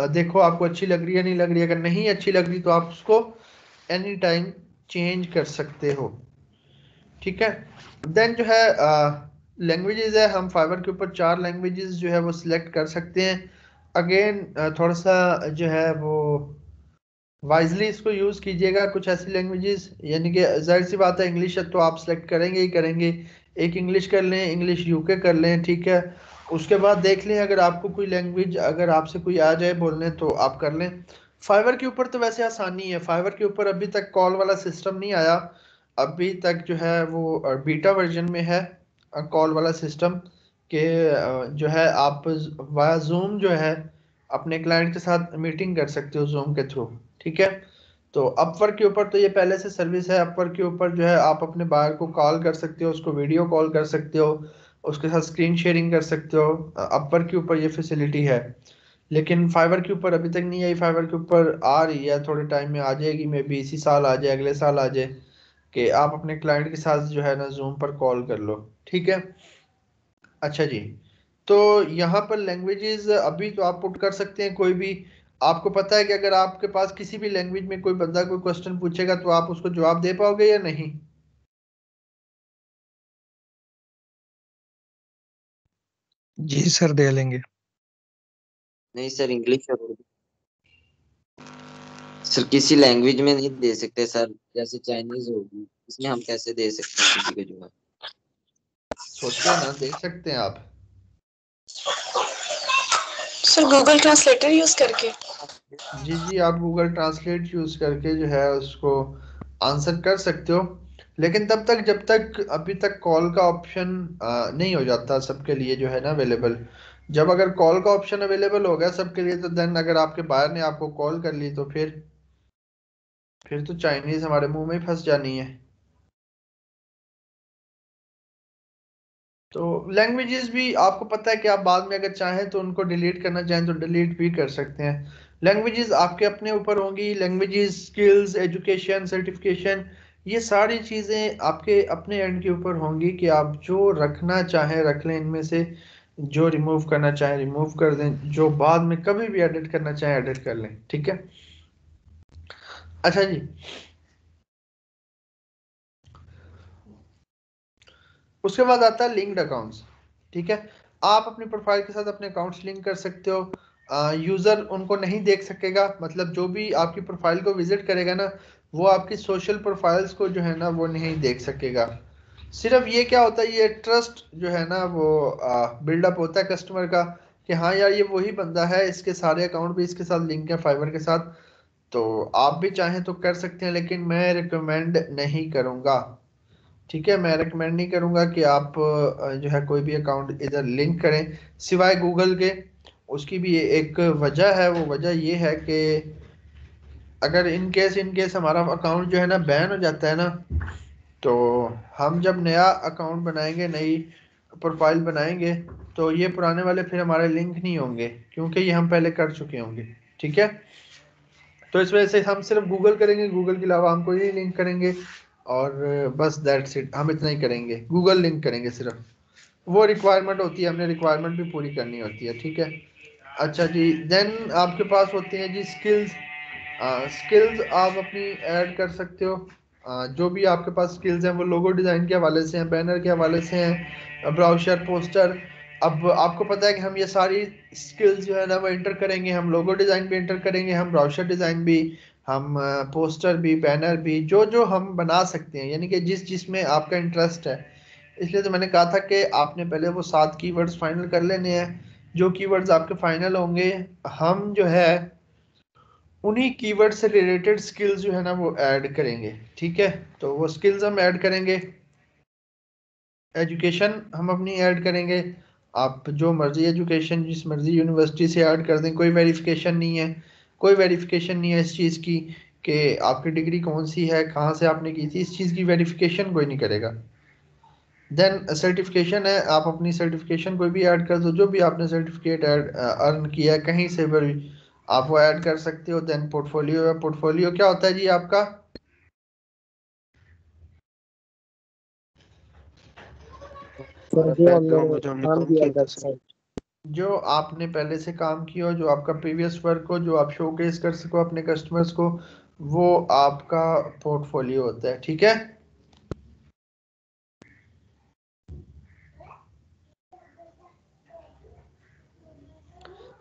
देखो आपको अच्छी लग रही है नहीं लग रही है। अगर नहीं अच्छी लग रही तो आप उसको एनी टाइम चेंज कर सकते हो। ठीक है, देन जो है लैंग्वेजेस है, हम फाइवर के ऊपर 4 लैंग्वेजेस जो है वो सिलेक्ट कर सकते हैं। अगेन थोड़ा सा जो है वो वाइजली इसको यूज़ कीजिएगा। कुछ ऐसी लैंग्वेजेस यानी कि जाहिर सी बात है इंग्लिश है तो आप सिलेक्ट करेंगे ही करेंगे। एक इंग्लिश कर लें, इंग्लिश यूके कर लें, ठीक है। उसके बाद देख लें अगर आपको कोई लैंग्वेज अगर आपसे कोई आ जाए बोलने तो आप कर लें। फाइवर के ऊपर तो वैसे आसानी है, फाइवर के ऊपर अभी तक कॉल वाला सिस्टम नहीं आया। अभी तक जो है वो बीटा वर्जन में है कॉल वाला सिस्टम के जो है आप वाया जूम जो है अपने क्लाइंट के साथ मीटिंग कर सकते हो जूम के थ्रू। ठीक है, तो अपवर्क के ऊपर तो ये पहले से सर्विस है। अपवर्क के ऊपर जो है आप अपने बायर को कॉल कर सकते हो, उसको वीडियो कॉल कर सकते हो, उसके साथ स्क्रीन शेयरिंग कर सकते हो। अपवर्क के ऊपर ये फैसिलिटी है, लेकिन फाइवर के ऊपर अभी तक नहीं आई। फाइवर के ऊपर आ रही है, थोड़े टाइम में आ जाएगी, मे बी इसी साल आ जाए, अगले साल आ जाए कि आप अपने क्लाइंट के साथ जो है ना जूम पर कॉल कर लो। ठीक है, अच्छा जी, तो यहाँ पर लैंग्वेजेस अभी तो आप पुट कर सकते हैं कोई भी। आपको पता है कि अगर आपके पास किसी भी लैंग्वेज में कोई बंदा कोई क्वेश्चन पूछेगा तो आप उसको जवाब दे पाओगे या नहीं? जी सर, दे लेंगे। नहीं सर, इंग्लिश और उर्दू। सर किसी लैंग्वेज में नहीं दे सकते सर, जैसे चाइनीज होगी इसमें हम कैसे दे सकते हैं किसी को जवाब। सोचिए ना, दे सकते हैं आप। सर गूगल ट्रांसलेटर यूज करके। जी जी, आप गूगल ट्रांसलेट यूज करके जो है उसको आंसर कर सकते हो, लेकिन तब तक जब तक अभी तक कॉल का ऑप्शन नहीं हो जाता सबके लिए जो है ना अवेलेबल। जब अगर कॉल का ऑप्शन अवेलेबल हो गया सबके लिए तो देन अगर आपके बायर ने आपको कॉल कर ली तो फिर तो चाइनीज हमारे मुंह में ही फंस जानी है। तो लैंग्वेजेस भी आपको पता है कि आप बाद में अगर चाहें तो उनको डिलीट करना चाहें तो डिलीट भी कर सकते हैं। लैंग्वेजेस आपके अपने ऊपर होंगी। लैंग्वेजेस, स्किल्स, एजुकेशन, सर्टिफिकेशन, ये सारी चीज़ें आपके अपने एंड के ऊपर होंगी कि आप जो रखना चाहें रख लें इनमें से, जो रिमूव करना चाहें रिमूव कर दें, जो बाद में कभी भी एडिट करना चाहें एडिट कर लें। ठीक है, अच्छा जी, उसके बाद आता है लिंक्ड अकाउंट्स। ठीक है, आप अपनी प्रोफाइल के साथ अपने अकाउंट्स लिंक कर सकते हो। यूज़र उनको नहीं देख सकेगा, मतलब जो भी आपकी प्रोफाइल को विजिट करेगा ना वो आपकी सोशल प्रोफाइल्स को जो है ना वो नहीं देख सकेगा। सिर्फ ये क्या होता है, ये ट्रस्ट जो है ना वो बिल्डअप होता है कस्टमर का कि हाँ यार ये वही बंदा है, इसके सारे अकाउंट भी इसके साथ लिंक है फाइवर के साथ। तो आप भी चाहें तो कर सकते हैं, लेकिन मैं रिकमेंड नहीं करूँगा। ठीक है, मैं रेकमेंड नहीं करूंगा कि आप जो है कोई भी अकाउंट इधर लिंक करें सिवाय गूगल के। उसकी भी एक वजह है, वो वजह ये है कि अगर इन केस हमारा अकाउंट जो है ना बैन हो जाता है ना, तो हम जब नया अकाउंट बनाएंगे, नई प्रोफाइल बनाएंगे, तो ये पुराने वाले फिर हमारे लिंक नहीं होंगे क्योंकि ये हम पहले कर चुके होंगे। ठीक है, तो इस वजह से हम सिर्फ गूगल करेंगे, गूगल के अलावा हम कोई नहीं लिंक करेंगे। और बस दैट्स इट, हम इतना ही करेंगे, गूगल लिंक करेंगे सिर्फ। वो रिक्वायरमेंट होती है, हमने रिक्वायरमेंट भी पूरी करनी होती है। ठीक है, अच्छा जी, देन आपके पास होती हैं जी स्किल्स। स्किल्स आप अपनी ऐड कर सकते हो। जो भी आपके पास स्किल्स हैं वो लोगो डिज़ाइन के हवाले से हैं, बैनर के हवाले से हैं, ब्राउशर, पोस्टर। अब आपको पता है कि हम ये सारी स्किल्स जो है ना वो इंटर करेंगे, हम लोगो डिज़ाइन भी इंटर करेंगे, हम ब्राउशर डिज़ाइन भी, हम पोस्टर भी, बैनर भी, जो जो हम बना सकते हैं, यानी कि जिस जिसमें आपका इंटरेस्ट है। इसलिए तो मैंने कहा था कि आपने पहले वो 7 कीवर्ड्स फाइनल कर लेने हैं। जो कीवर्ड्स आपके फाइनल होंगे हम जो है उन्हीं कीवर्ड से रिलेटेड स्किल्स जो है ना वो ऐड करेंगे। ठीक है, तो वो स्किल्स हम ऐड करेंगे। एजुकेशन हम अपनी ऐड करेंगे। आप जो मर्जी एजुकेशन जिस मर्जी यूनिवर्सिटी से ऐड कर दें, कोई वेरिफिकेशन नहीं है। कोई वेरिफिकेशन नहीं है इस चीज़ की कि आपकी डिग्री कौन सी है, कहाँ से आपने की थी, इस चीज़ की वेरिफिकेशन कोई नहीं करेगा। देन सर्टिफिकेशन है, आप अपनी सर्टिफिकेशन कोई भी ऐड कर दो, जो भी आपने सर्टिफिकेट ऐड अर्न किया है कहीं से भी आप वो ऐड कर सकते हो। देन पोर्टफोलियो है। पोर्टफोलियो क्या होता है जी आपका? सर हमारा जो हमने बैकग्राउंड में जो हमने काम काम किया किया था सर। वेबसाइट। जो आपने पहले से काम किया हो, जो आपका प्रीवियस वर्क हो, जो आप शोकेस कर सको अपने कस्टमर्स को, वो आपका पोर्टफोलियो होता है। ठीक है,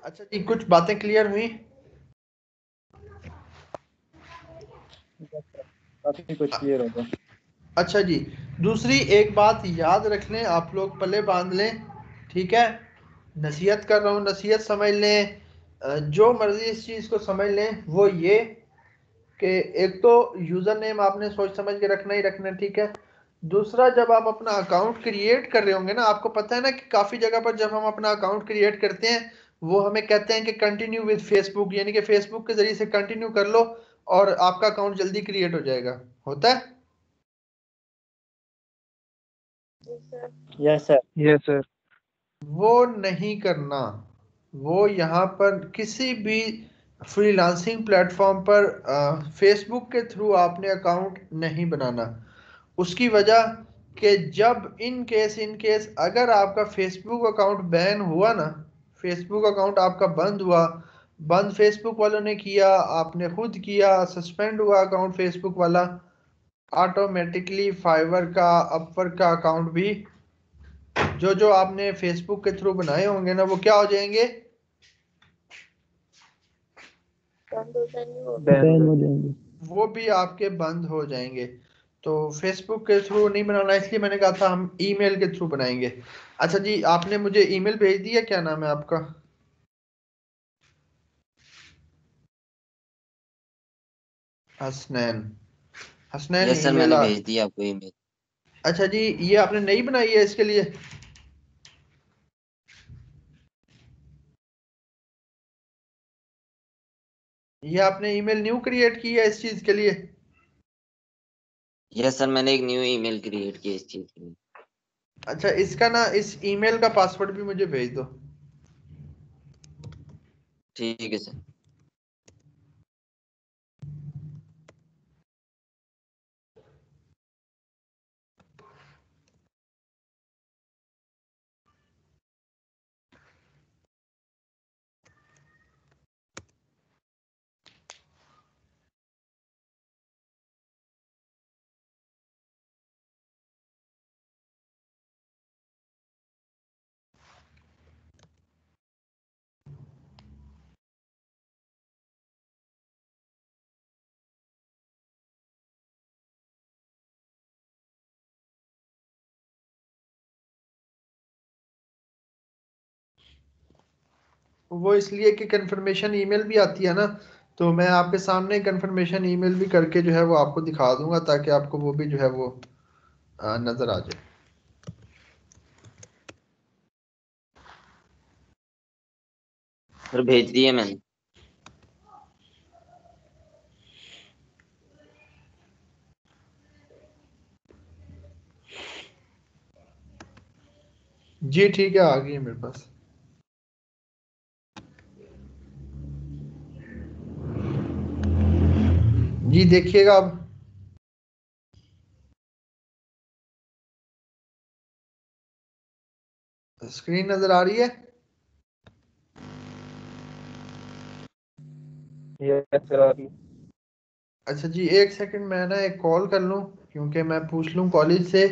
अच्छा जी, कुछ बातें क्लियर हुई? काफी कुछ क्लियर हो गया। अच्छा जी, दूसरी एक बात याद रख लें, आप लोग पल्ले बांध लें। ठीक है, नसीहत कर रहा हूँ, नसीहत समझ लें। जो मर्जी इस चीज़ को समझ लें, वो ये कि एक तो यूज़र नेम आपने सोच समझ के रखना ही रखना है। ठीक है, दूसरा जब आप अपना अकाउंट क्रिएट कर रहे होंगे ना, आपको पता है ना कि काफ़ी जगह पर जब हम अपना अकाउंट क्रिएट करते हैं, वो हमें कहते हैं कि कंटिन्यू विद फेसबुक, यानी कि फेसबुक के जरिए से कंटिन्यू कर लो और आपका अकाउंट जल्दी क्रिएट हो जाएगा। होता है? Yes sir. Yes sir. वो नहीं करना। वो यहाँ पर किसी भी फ्रीलांसिंग प्लेटफॉर्म पर फेसबुक के थ्रू आपने अकाउंट नहीं बनाना। उसकी वजह कि जब इन केस अगर आपका फेसबुक अकाउंट बैन हुआ ना, फेसबुक अकाउंट आपका बंद हुआ, बंद फेसबुक वालों ने किया, आपने खुद किया, सस्पेंड हुआ अकाउंट फेसबुक वाला, ऑटोमेटिकली फाइवर का, अपवर्क का अकाउंट भी जो जो आपने फेसबुक के थ्रू बनाए होंगे ना, वो क्या हो जाएंगे? बैन हो बैन हो जाएंगे। जाएंगे। वो भी आपके बंद हो जाएंगे। तो फेसबुक के थ्रू नहीं बनाना, इसलिए मैंने कहा था हम ईमेल के थ्रू बनाएंगे। अच्छा जी, आपने मुझे ईमेल भेज दिया, क्या नाम है आपका? Hasnain. Hasnain yes sir, email मैंने भेज दिया आपको ईमेल। अच्छा जी, ये आपने नई बनाई है इसके लिए? ये आपने ईमेल न्यू क्रिएट की है इस चीज के लिए? यस सर, मैंने एक न्यू ईमेल क्रिएट की इस चीज के लिए। अच्छा, इसका ना इस ईमेल का पासवर्ड भी मुझे भेज दो। ठीक है सर। वो इसलिए कि कंफर्मेशन ईमेल भी आती है ना, तो मैं आपके सामने कंफर्मेशन ईमेल भी करके जो है वो आपको दिखा दूंगा, ताकि आपको वो भी जो है वो नजर आ जाए। सर भेज दिए मैंने। जी ठीक है, आ गई है मेरे पास। जी देखिएगा अब स्क्रीन नजर आ रही है? Yes sir. अभी अच्छा जी, एक सेकंड, मैं ना एक कॉल कर लूँ, क्योंकि मैं पूछ लूँ कॉलेज से।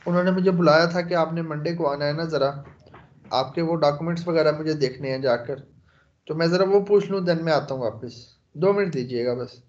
उन्होंने मुझे बुलाया था कि आपने मंडे को आना है ना, ज़रा आपके वो डॉक्यूमेंट्स वगैरह मुझे देखने हैं जाकर। तो मैं ज़रा वो पूछ लूँ, देन मैं आता हूँ वापस। 2 मिनट दीजिएगा बस।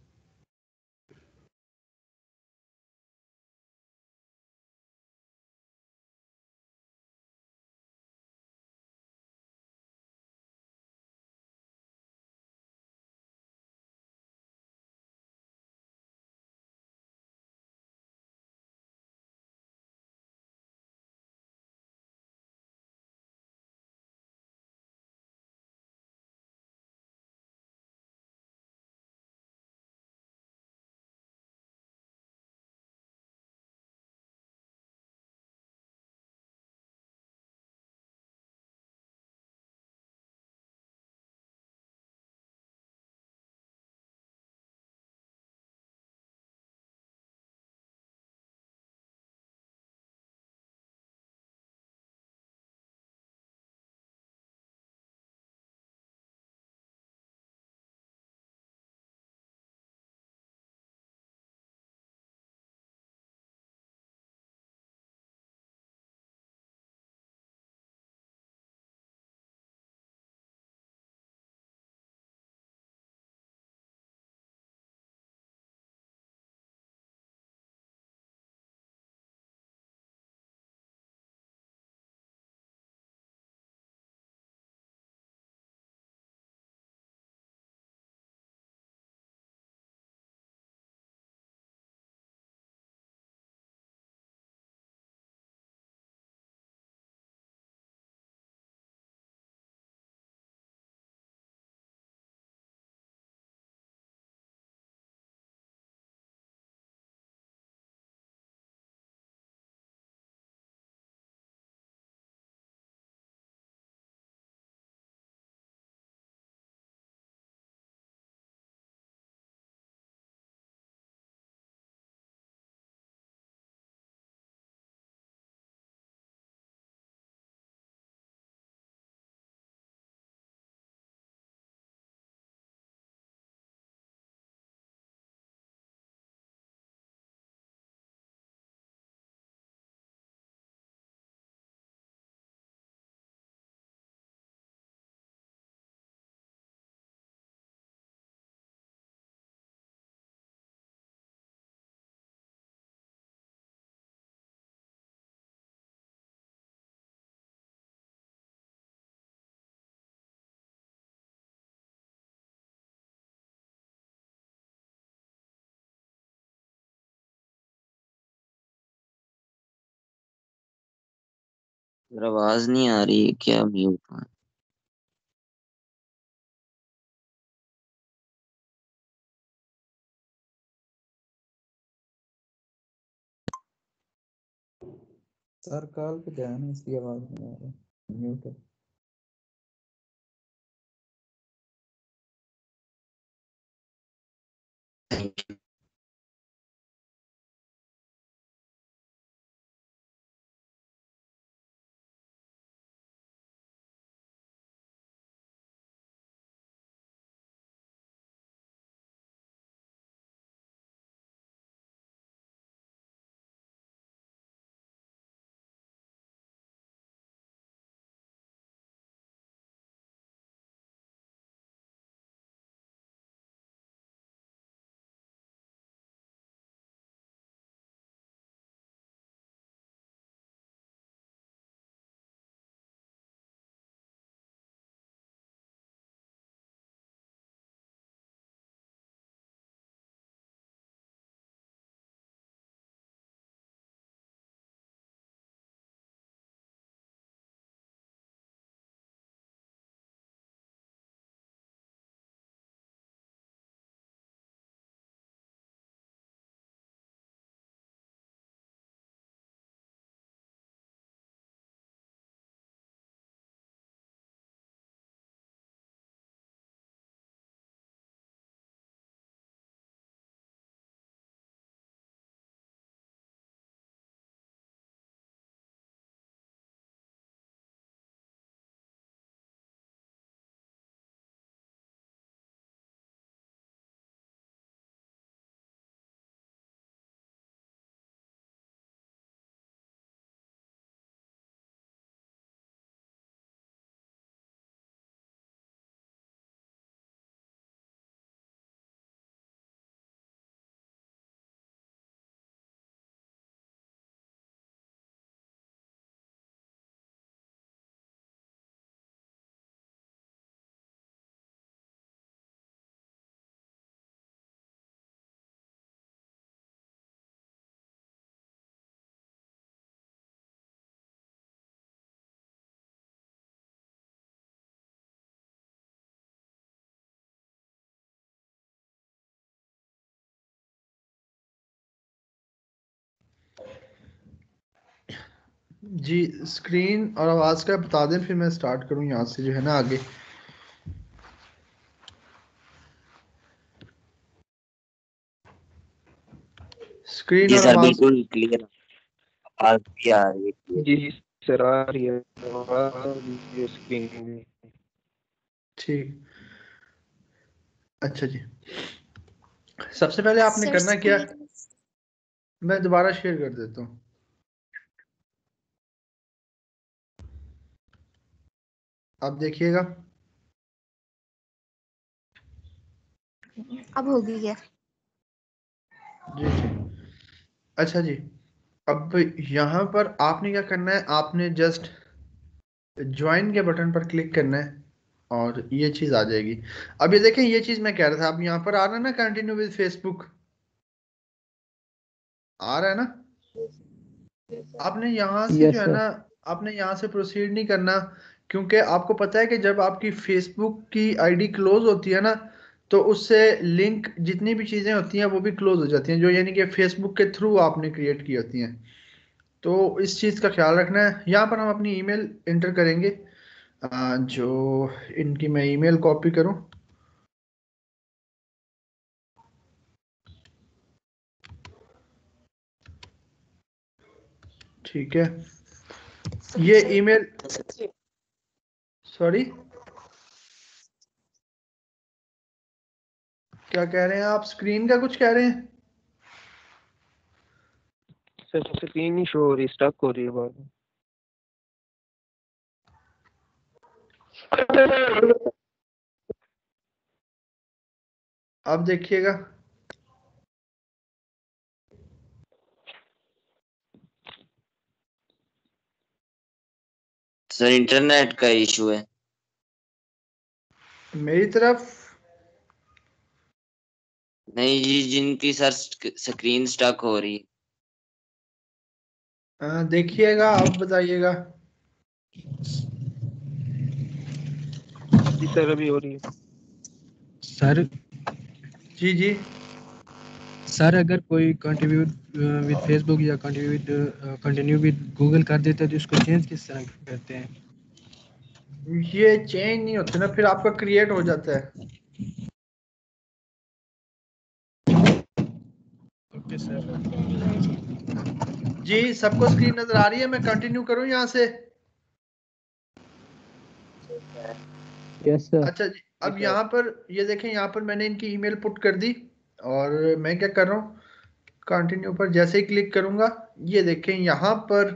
सर आवाज नहीं आ रही है क्या? म्यूट है। सर कॉल पे ध्यान है, इसकी आवाज नहीं आ रही, म्यूट है। Thank you. जी, स्क्रीन और आवाज़ का बता दें, फिर मैं स्टार्ट करूं यहाँ से जो है ना आगे। स्क्रीन जी और सर आवाज़। बिल्कुल क्लियर आवाज भी आ रही है। जी सर आ रही है, आवाज भी, स्क्रीन भी। ठीक, अच्छा जी। सबसे पहले आपने सर करना क्या, स्क्रीन। मैं दोबारा शेयर कर देता हूँ। आप देखिएगा। अब हो गई है। जी जी, अच्छा जी। अब यहाँ पर आपने क्या करना है, आपने जस्ट ज्वाइन के बटन पर क्लिक करना है और ये चीज़ आ जाएगी। अब ये देखें, ये चीज़ मैं कह रहा था, अब यहाँ पर आ रहा है ना कंटिन्यू विद फेसबुक, आ रहा है ना। आपने यहाँ से जो यस है सर। ना, आपने यहाँ से प्रोसीड नहीं करना, क्योंकि आपको पता है कि जब आपकी फेसबुक की आईडी क्लोज होती है ना, तो उससे लिंक जितनी भी चीज़ें होती हैं वो भी क्लोज हो जाती हैं, जो यानी कि फेसबुक के थ्रू आपने क्रिएट की होती हैं। तो इस चीज़ का ख्याल रखना है। यहाँ पर हम अपनी ईमेल इंटर करेंगे। जो इनकी मैं ईमेल कॉपी करूँ, ठीक है। ये ईमेल, सॉरी क्या कह रहे हैं आप, स्क्रीन का कुछ कह रहे हैं? सर स्क्रीन ही शो हो रही, स्टक हो रही है बार। अब देखिएगा। सर इंटरनेट का इशू है मेरी तरफ नहीं जी, जिनकी सर स्क्रीन स्टक हो रही है। देखिएगा, अब बताइएगा। इस तरह भी हो रही है। सर जी जी सर अगर कोई कंटिन्यू विद फेसबुक या कंटिन्यू विद गूगल कर देता है तो इसको चेंज किस तरह करते हैं? ये चेंज नहीं होते ना, फिर आपका क्रिएट हो जाता है। Okay sir. जी सबको स्क्रीन नजर आ रही है? मैं कंटिन्यू करूं यहाँ से? Yes sir. अच्छा जी, अब यहाँ पर ये देखें, यहाँ पर मैंने इनकी ईमेल पुट कर दी और मैं क्या कर रहा हूँ, कंटिन्यू पर जैसे ही क्लिक करूंगा ये देखें यहाँ पर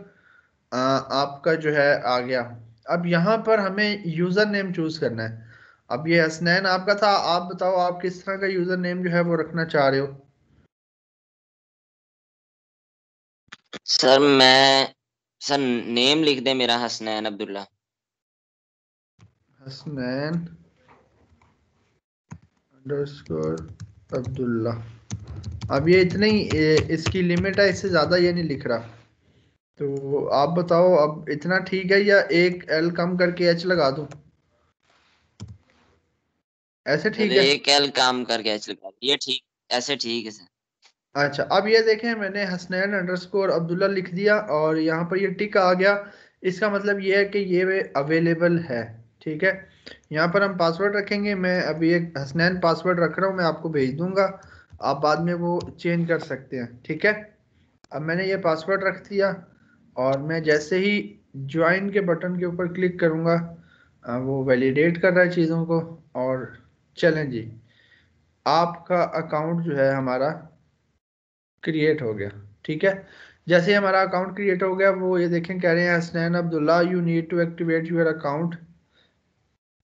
आपका जो है आ गया। अब यहाँ पर हमें यूजर नेम चूज करना है। अब ये हसनैन आपका था, आप बताओ आप किस तरह का यूजर नेम जो है वो रखना चाह रहे हो? सर नेम लिख दे मेरा हसनैन अब्दुल्ला। हसनैन अंडरस्कोर अब्दुल्ला। अब ये इतनी इसकी लिमिट है, इससे ज्यादा ये नहीं लिख रहा। तो आप बताओ अब इतना ठीक है या एक एल कम करके एच लगा दूं? ऐसे सर ठीक है? एक एल काम करके ऐसे लगा, ये ठीक, ऐसे ठीक है सर। अच्छा अब ये देखें, मैंने हसनैन अंडरस्कोर अब्दुल्ला लिख दिया और यहाँ पर ये टिक आ गया। इसका मतलब ये है कि ये अवेलेबल है। ठीक है, यहाँ पर हम पासवर्ड रखेंगे। मैं अभी एक हसनैन पासवर्ड रख रहा हूँ, मैं आपको भेज दूंगा, आप बाद में वो चेंज कर सकते हैं। ठीक है, अब मैंने ये पासवर्ड रख दिया और मैं जैसे ही ज्वाइन के बटन के ऊपर क्लिक करूँगा वो वैलिडेट कर रहा है चीज़ों को। और चलें जी, आपका अकाउंट जो है हमारा क्रिएट हो गया। ठीक है, जैसे ही हमारा अकाउंट क्रिएट हो गया वो ये देखें कह रहे हैं Hasnain Abdullah you need to activate your account.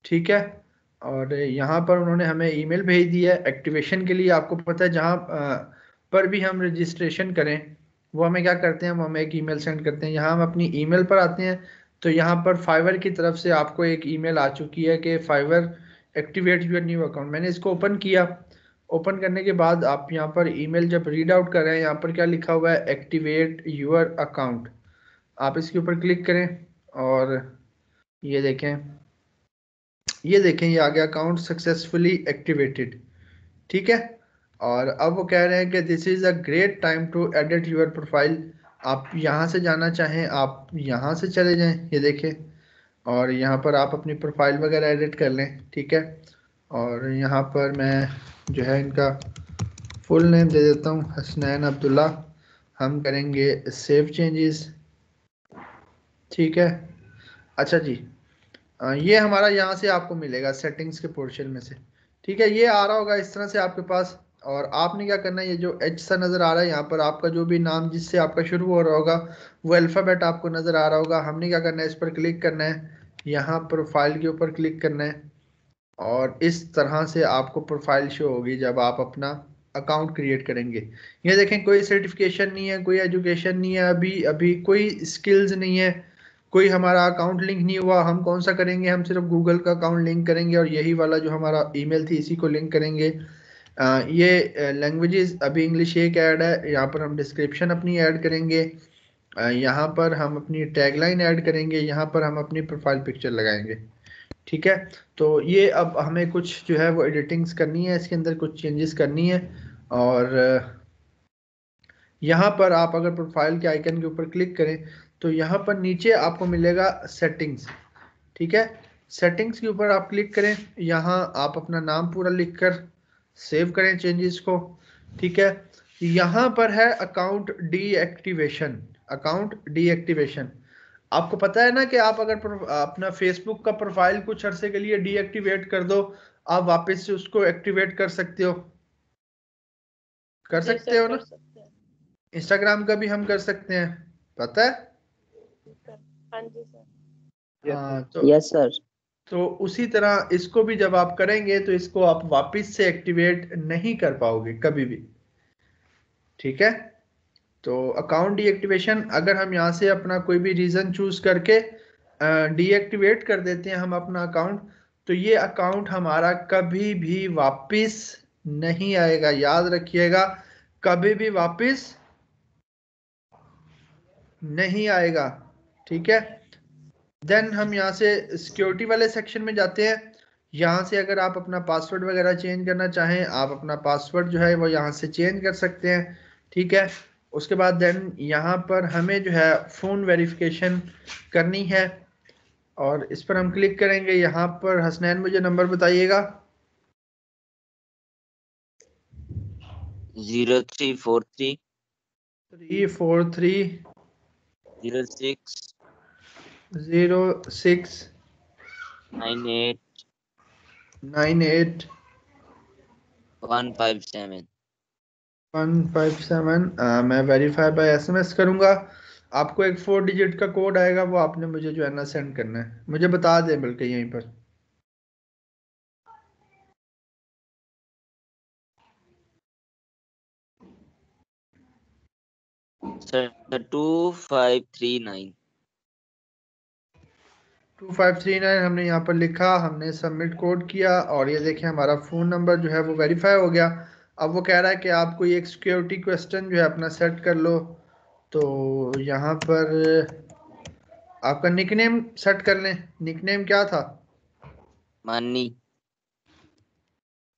ठीक है, और यहाँ पर उन्होंने हमें ईमेल भेज दी है एक्टिवेशन के लिए। आपको पता है जहाँ पर भी हम रजिस्ट्रेशन करें वो हमें क्या करते हैं, वो हमें एक ईमेल सेंड करते हैं। यहाँ हम अपनी ईमेल पर आते हैं तो यहाँ पर फाइवर की तरफ से आपको एक ईमेल आ चुकी है कि Fiverr activate your new account. मैंने इसको ओपन किया, ओपन करने के बाद आप यहाँ पर ईमेल जब रीड आउट कर रहे हैं यहाँ पर क्या लिखा हुआ है, एक्टिवेट योर अकाउंट। आप इसके ऊपर क्लिक करें और ये देखें, ये देखें ये आ गया अकाउंट सक्सेसफुली एक्टिवेटेड। ठीक है, और अब वो कह रहे हैं कि this is a great time to edit your profile. आप यहाँ से जाना चाहें आप यहाँ से चले जाएं, ये देखें, और यहाँ पर आप अपनी प्रोफाइल वगैरह एडिट कर लें। ठीक है, और यहाँ पर मैं जो है इनका फुल नेम दे देता हूँ, हसनैन अब्दुल्ला। हम करेंगे सेव चेंजेस। ठीक है, अच्छा जी, ये हमारा यहाँ से आपको मिलेगा सेटिंग्स के पोर्शन में से। ठीक है, ये आ रहा होगा इस तरह से आपके पास, और आपने क्या करना है, ये जो एच सा नज़र आ रहा है यहाँ पर आपका जो भी नाम जिससे आपका शुरू हो रहा होगा वो अल्फ़ाबेट आपको नज़र आ रहा होगा। हमने क्या करना है, इस पर क्लिक करना है, यहाँ प्रोफाइल के ऊपर क्लिक करना है और इस तरह से आपको प्रोफाइल शो होगी जब आप अपना अकाउंट क्रिएट करेंगे। ये देखें कोई सर्टिफिकेशन नहीं है, कोई एजुकेशन नहीं है, अभी अभी कोई स्किल्स नहीं है, कोई हमारा अकाउंट लिंक नहीं हुआ। हम कौन सा करेंगे, हम सिर्फ गूगल का अकाउंट लिंक करेंगे और यही वाला जो हमारा ईमेल थी इसी को लिंक करेंगे। ये लैंग्वेजेस अभी इंग्लिश एक ऐड है, यहाँ पर हम डिस्क्रिप्शन अपनी ऐड करेंगे, यहाँ पर हम अपनी टैगलाइन ऐड करेंगे, यहाँ पर हम अपनी प्रोफाइल पिक्चर लगाएंगे। ठीक है, तो ये अब हमें कुछ जो है वो एडिटिंग्स करनी है, इसके अंदर कुछ चेंजेस करनी है। और यहाँ पर आप अगर प्रोफाइल के आइकन के ऊपर क्लिक करें तो यहाँ पर नीचे आपको मिलेगा सेटिंग्स। ठीक है, सेटिंग्स के ऊपर आप क्लिक करें, यहाँ आप अपना नाम पूरा लिखकर सेव करें चेंजेस को। ठीक है, यहाँ पर है अकाउंट डीएक्टिवेशन। अकाउंट डीएक्टिवेशन, आपको पता है ना कि आप अगर अपना फेसबुक का प्रोफाइल कुछ अरसे के लिए डीएक्टिवेट कर दो, आप वापस से उसको एक्टिवेट कर सकते हो। कर सकते हो ना? इंस्टाग्राम का भी हम कर सकते हैं, पता है? हाँ जी सर। हाँ, तो यस सर। तो उसी तरह इसको भी जब आप करेंगे तो इसको आप वापस से एक्टिवेट नहीं कर पाओगे कभी भी। ठीक है, तो अकाउंट डीएक्टिवेशन अगर हम यहाँ से अपना कोई भी रीज़न चूज करके डीएक्टिवेट कर देते हैं हम अपना अकाउंट, तो ये अकाउंट हमारा कभी भी वापस नहीं आएगा। याद रखिएगा, कभी भी वापस नहीं आएगा। ठीक है, देन हम यहाँ से सिक्योरिटी वाले सेक्शन में जाते हैं। यहाँ से अगर आप अपना पासवर्ड वगैरह चेंज करना चाहें, आप अपना पासवर्ड जो है वो यहाँ से चेंज कर सकते हैं, ठीक है। उसके बाद देन यहाँ पर हमें जो है फ़ोन वेरिफिकेशन करनी है, और इस पर हम क्लिक करेंगे। यहाँ पर हसनैन मुझे नंबर बताइएगा। 0343 343 06 06 98 98 157। 157। मैं वेरीफाई बाय SMS करूँगा। आपको एक 4 डिजिट का कोड आएगा, वो आपने मुझे जो है ना सेंड करना है, मुझे बता दें बल्कि यहीं पर। सर 2539। 2539 हमने यहाँ पर लिखा, हमने सबमिट कोड किया, और ये देखिए हमारा फ़ोन नंबर जो है वो वेरीफाई हो गया। अब वो कह रहा है कि आप कोई एक सिक्योरिटी क्वेश्चन जो है अपना सेट कर लो। तो यहाँ पर आपका निकनेम सेट कर लें। निकनेम क्या था? मानी।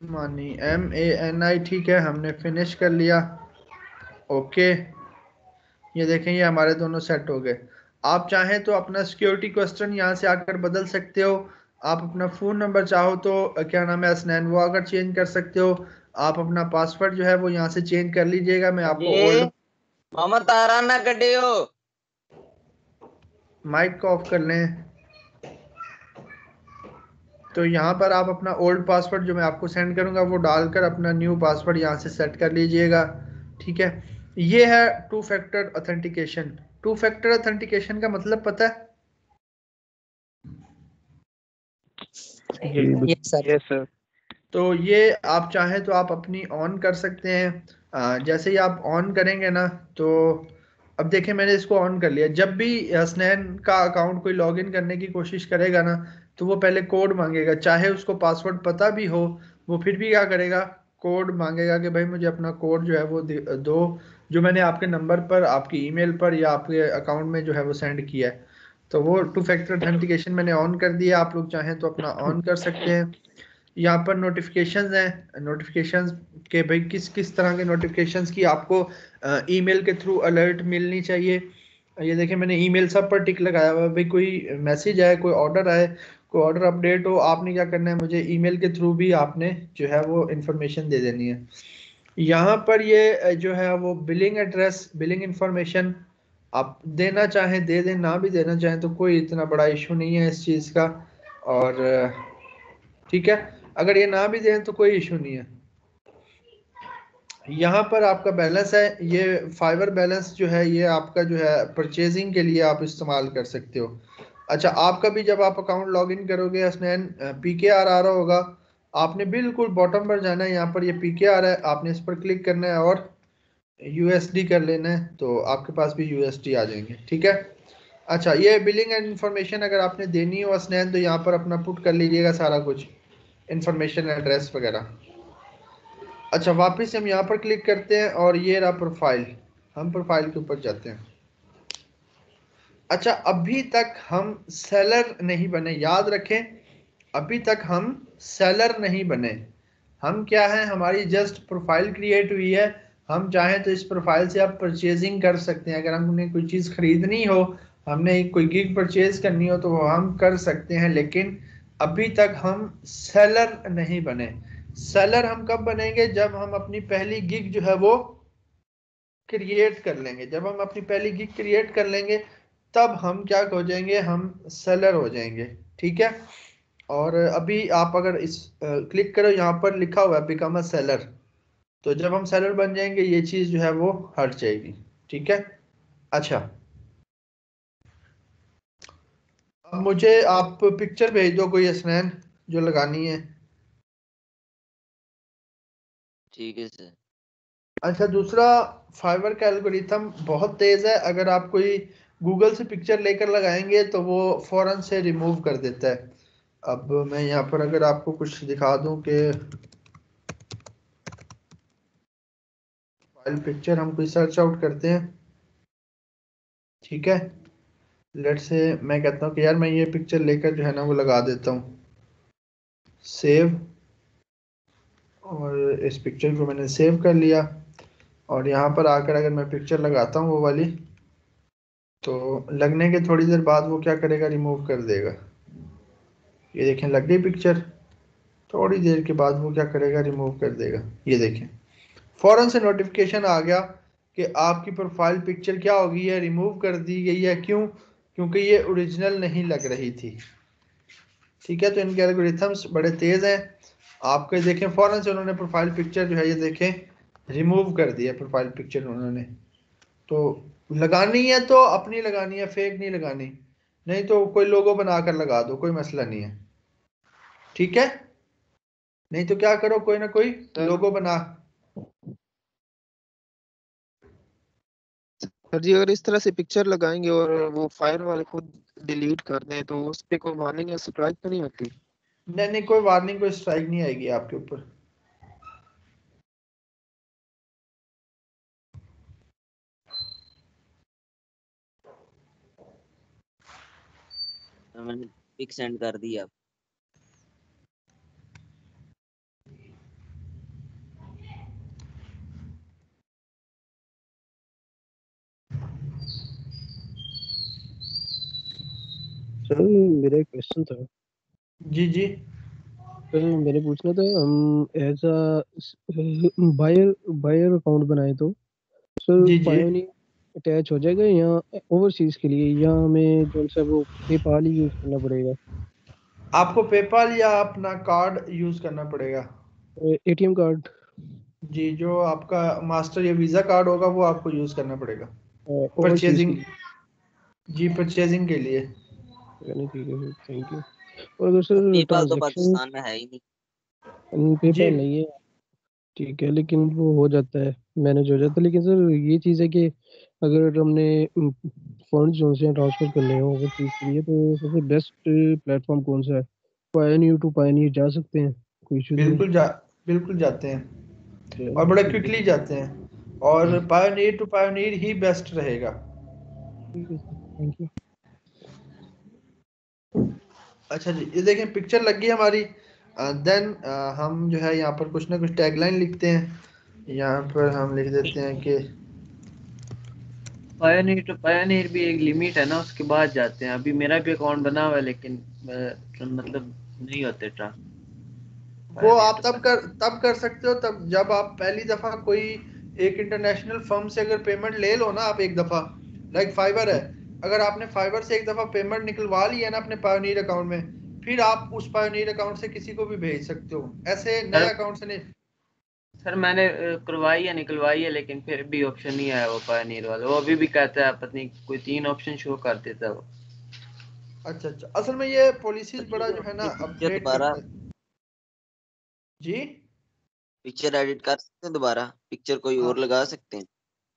मानी, MANI, ठीक है, हमने फिनिश कर लिया। ओके, ये देखें ये हमारे दोनों सेट हो गए। आप चाहें तो अपना सिक्योरिटी क्वेश्चन यहाँ से आकर बदल सकते हो। आप अपना फ़ोन नंबर चाहो तो क्या नाम है हसनैन, वो आकर चेंज कर सकते हो। आप अपना पासवर्ड जो है वो यहाँ से चेंज कर लीजिएगा। मैं आपको अजय ओल्ड मोहम्मद तारा ना कटियो। माइक को ऑफ कर लें। तो यहाँ पर आप अपना ओल्ड पासवर्ड जो मैं आपको सेंड करूँगा वो डालकर अपना न्यू पासवर्ड यहाँ से सेट कर लीजिएगा, ठीक है। ये है two factor authentication. Two factor authentication का मतलब पता है? Yes sir. तो ये आप चाहें तो आप अपनी ऑन कर सकते हैं। जैसे ही आप ऑन करेंगे ना, तो अब देखें मैंने इसको ऑन कर लिया। जब भी हसनैन का अकाउंट कोई लॉगिन करने की कोशिश करेगा ना, तो वो पहले कोड मांगेगा, चाहे उसको पासवर्ड पता भी हो, वो फिर भी क्या करेगा, कोड मांगेगा कि भाई मुझे अपना कोड जो है वो दो, जो मैंने आपके नंबर पर, आपकी ईमेल पर या आपके अकाउंट में जो है वो सेंड किया है। तो वो टू फैक्टर ऑथेंटिकेशन मैंने ऑन कर दिया। आप लोग चाहें तो अपना ऑन कर सकते हैं। यहाँ पर नोटिफिकेशंस हैं। नोटिफिकेशंस के भाई किस किस तरह के नोटिफिकेशंस की आपको ईमेल के थ्रू अलर्ट मिलनी चाहिए। ये देखिए मैंने ईमेल सब पर टिक लगाया हुआ है। भाई कोई मैसेज आए, कोई ऑर्डर आए, कोई ऑर्डर अपडेट हो, आपने क्या करना है, मुझे ईमेल के थ्रू भी आपने जो है वो इन्फॉर्मेशन दे देनी है। यहाँ पर ये जो है वो बिलिंग एड्रेस, बिलिंग इंफॉर्मेशन आप देना चाहें दे दें, ना भी देना चाहें तो कोई इतना बड़ा इशू नहीं है इस चीज़ का। और ठीक है, अगर ये ना भी दें तो कोई इशू नहीं है। यहाँ पर आपका बैलेंस है, ये फाइवर बैलेंस जो है ये आपका जो है परचेजिंग के लिए आप इस्तेमाल कर सकते हो। अच्छा, आपका भी जब आप अकाउंट लॉगिन करोगे हसनैन, PKR आ रहा होगा, आपने बिल्कुल बॉटम पर जाना है। यहाँ पर ये PKR है, आपने इस पर क्लिक करना है और USD कर लेना है, तो आपके पास भी USD आ जाएंगे, ठीक है। अच्छा, ये बिलिंग एंड इन्फॉर्मेशन अगर आपने देनी हो हसनैन, तो यहाँ पर अपना पुट कर लीजिएगा सारा कुछ, इंफॉर्मेशन, एड्रेस वगैरह। अच्छा, वापस हम यहाँ पर क्लिक करते हैं और ये रहा प्रोफाइल। हम प्रोफाइल के ऊपर जाते हैं। अच्छा, अभी तक हम सेलर नहीं बने, याद रखें, अभी तक हम सेलर नहीं बने। हम क्या है, हमारी जस्ट प्रोफाइल क्रिएट हुई है। हम चाहें तो इस प्रोफाइल से आप परचेजिंग कर सकते हैं। अगर हमने कोई चीज़ खरीदनी हो, हमने कोई गिग परचेज करनी हो, तो वो हम कर सकते हैं, लेकिन अभी तक हम सेलर नहीं बने। सेलर हम कब बनेंगे, जब हम अपनी पहली गिग जो है वो क्रिएट कर लेंगे। जब हम अपनी पहली गिग क्रिएट कर लेंगे, तब हम क्या हो जाएंगे, हम सेलर हो जाएंगे, ठीक है। और अभी आप अगर इस क्लिक करो, यहाँ पर लिखा हुआ है बिकम अ सेलर, तो जब हम सेलर बन जाएंगे ये चीज़ जो है वो हट जाएगी, ठीक है। अच्छा, अब मुझे आप पिक्चर भेज दो कोई हसनैन जो लगानी है। ठीक है सर। अच्छा, दूसरा, फाइवर का एल्गोरिथम बहुत तेज़ है। अगर आप कोई गूगल से पिक्चर लेकर लगाएंगे तो वो फ़ौरन से रिमूव कर देता है। अब मैं यहाँ पर अगर आपको कुछ दिखा दूं कि फाइल पिक्चर हम कोई सर्च आउट करते हैं, ठीक है, लेट्स से मैं कहता हूँ कि यार मैं ये पिक्चर लेकर जो है ना वो लगा देता हूँ सेव, और इस पिक्चर को मैंने सेव कर लिया। और यहाँ पर आकर अगर मैं पिक्चर लगाता हूँ वो वाली, तो लगने के थोड़ी देर बाद वो क्या करेगा, रिमूव कर देगा। ये देखें लग गई पिक्चर, थोड़ी देर के बाद वो क्या करेगा, रिमूव कर देगा। ये देखें फौरन से नोटिफिकेशन आ गया कि आपकी प्रोफाइल पिक्चर क्या हो गई है, रिमूव कर दी गई है। क्यों? क्योंकि ये ओरिजिनल नहीं लग रही थी। ठीक है, तो इनके एल्गोरिथम्स बड़े तेज़ हैं। आपके देखें फौरन से उन्होंने प्रोफाइल पिक्चर जो है ये देखें रिमूव कर दिया प्रोफाइल पिक्चर उन्होंने। तो लगानी है तो अपनी लगानी है, फेक नहीं लगानी, नहीं तो कोई लोगो बनाकर लगा दो, कोई मसला नहीं है। ठीक है, नहीं तो क्या करो, कोई ना कोई लोगो बना। सर जी अगर इस तरह से पिक्चर लगाएंगे और वो फायर वाले खुद डिलीट कर दें तो उस पे कोई वार्निंग या स्ट्राइक तो नहीं आती? नहीं नहीं, कोई वार्निंग कोई स्ट्राइक नहीं आएगी आपके ऊपर। तो मैंने पिक सेंड कर दी आप। सर मेरा एक क्वेश्चन था। जी जी सर मैंने पूछना था, हम as a buyer buyer account बनाए तो सर जी जी पायोनियर अटैच हो जाएगा या ओवरसीज के लिए, या हमें जो सा वो पेपाल ही यूज करना पड़ेगा? आपको पेपाल या अपना कार्ड यूज करना पड़ेगा। एटीएम कार्ड जी, जो आपका मास्टर या वीजा कार्ड होगा वो आपको यूज करना पड़ेगा ओवरसीज के परचेजिंग। लिए? जी, परचेजिंग के लिए। यानी ठीक है सर, थैंक यू। और अगर सर पेपाल तो ट्रांजैक्शन पाकिस्तान में है ही नहीं। जी पेपाल नहीं है, ठीक है, लेकिन वो हो जाता है, मैनेज हो जाता है। लेकिन सर ये चीज़ है कि अगर हमने फंड जो से ट्रांसफर करने हो ओवरसीज के लिए, तो सबसे बेस्ट प्लेटफॉर्म कौन सा है? पायोनियर टू पायोनियर जा सकते हैं, कोई इशूज नहीं? बिल्कुल बिल्कुल जाते हैं, और चलो बड़ा ठीक है क्विकली जाते हैं, और पायोनियर टू पायोनियर ही बेस्ट रहेगा। ठीक है सर, थैंक यू। अच्छा जी, ये देखें पिक्चर लग गई हमारी। देन हम जो है यहाँ पर कुछ ना कुछ टैगलाइन लिखते हैं। यहाँ पर हम लिख देते हैं कि पायोनियर टू पायोनियर भी एक लिमिट है ना, उसके बाद जाते हैं। अभी मेरा भी अकाउंट बना हुआ है लेकिन मतलब नहीं होते ट्रांसफर वो पायोनियर आप टू तब कर सकते हो, तब जब आप पहली दफा कोई एक इंटरनेशनल फर्म से अगर पेमेंट ले लो ना, आप एक दफा, लाइक फाइबर है, अगर आपने फाइबर से एक दफा पेमेंट निकलवा ली है ना अपने पायोनियर अकाउंट में, फिर आप उस पायोनियर अकाउंट से किसी को भी भेज सकते हो, ऐसे नए सर अकाउंट से नहीं। सर मैंने करवाई है, निकलवाई है, लेकिन फिर भी ऑप्शन नहीं आया वो पायोनियर वाला। वो अभी भी कहता है, पता नहीं कोई 3 ऑप्शन शो कर देता है वो। अच्छा अच्छा, असल में ये पॉलिसीज सर ये बड़ा जो जो है ना अपनी पिक्चर अपडेट दोबारा करता है। जी पिक्चर एडिट कर सकते हैं, दोबारा पिक्चर कोई और हाँ लगा सकते हैं?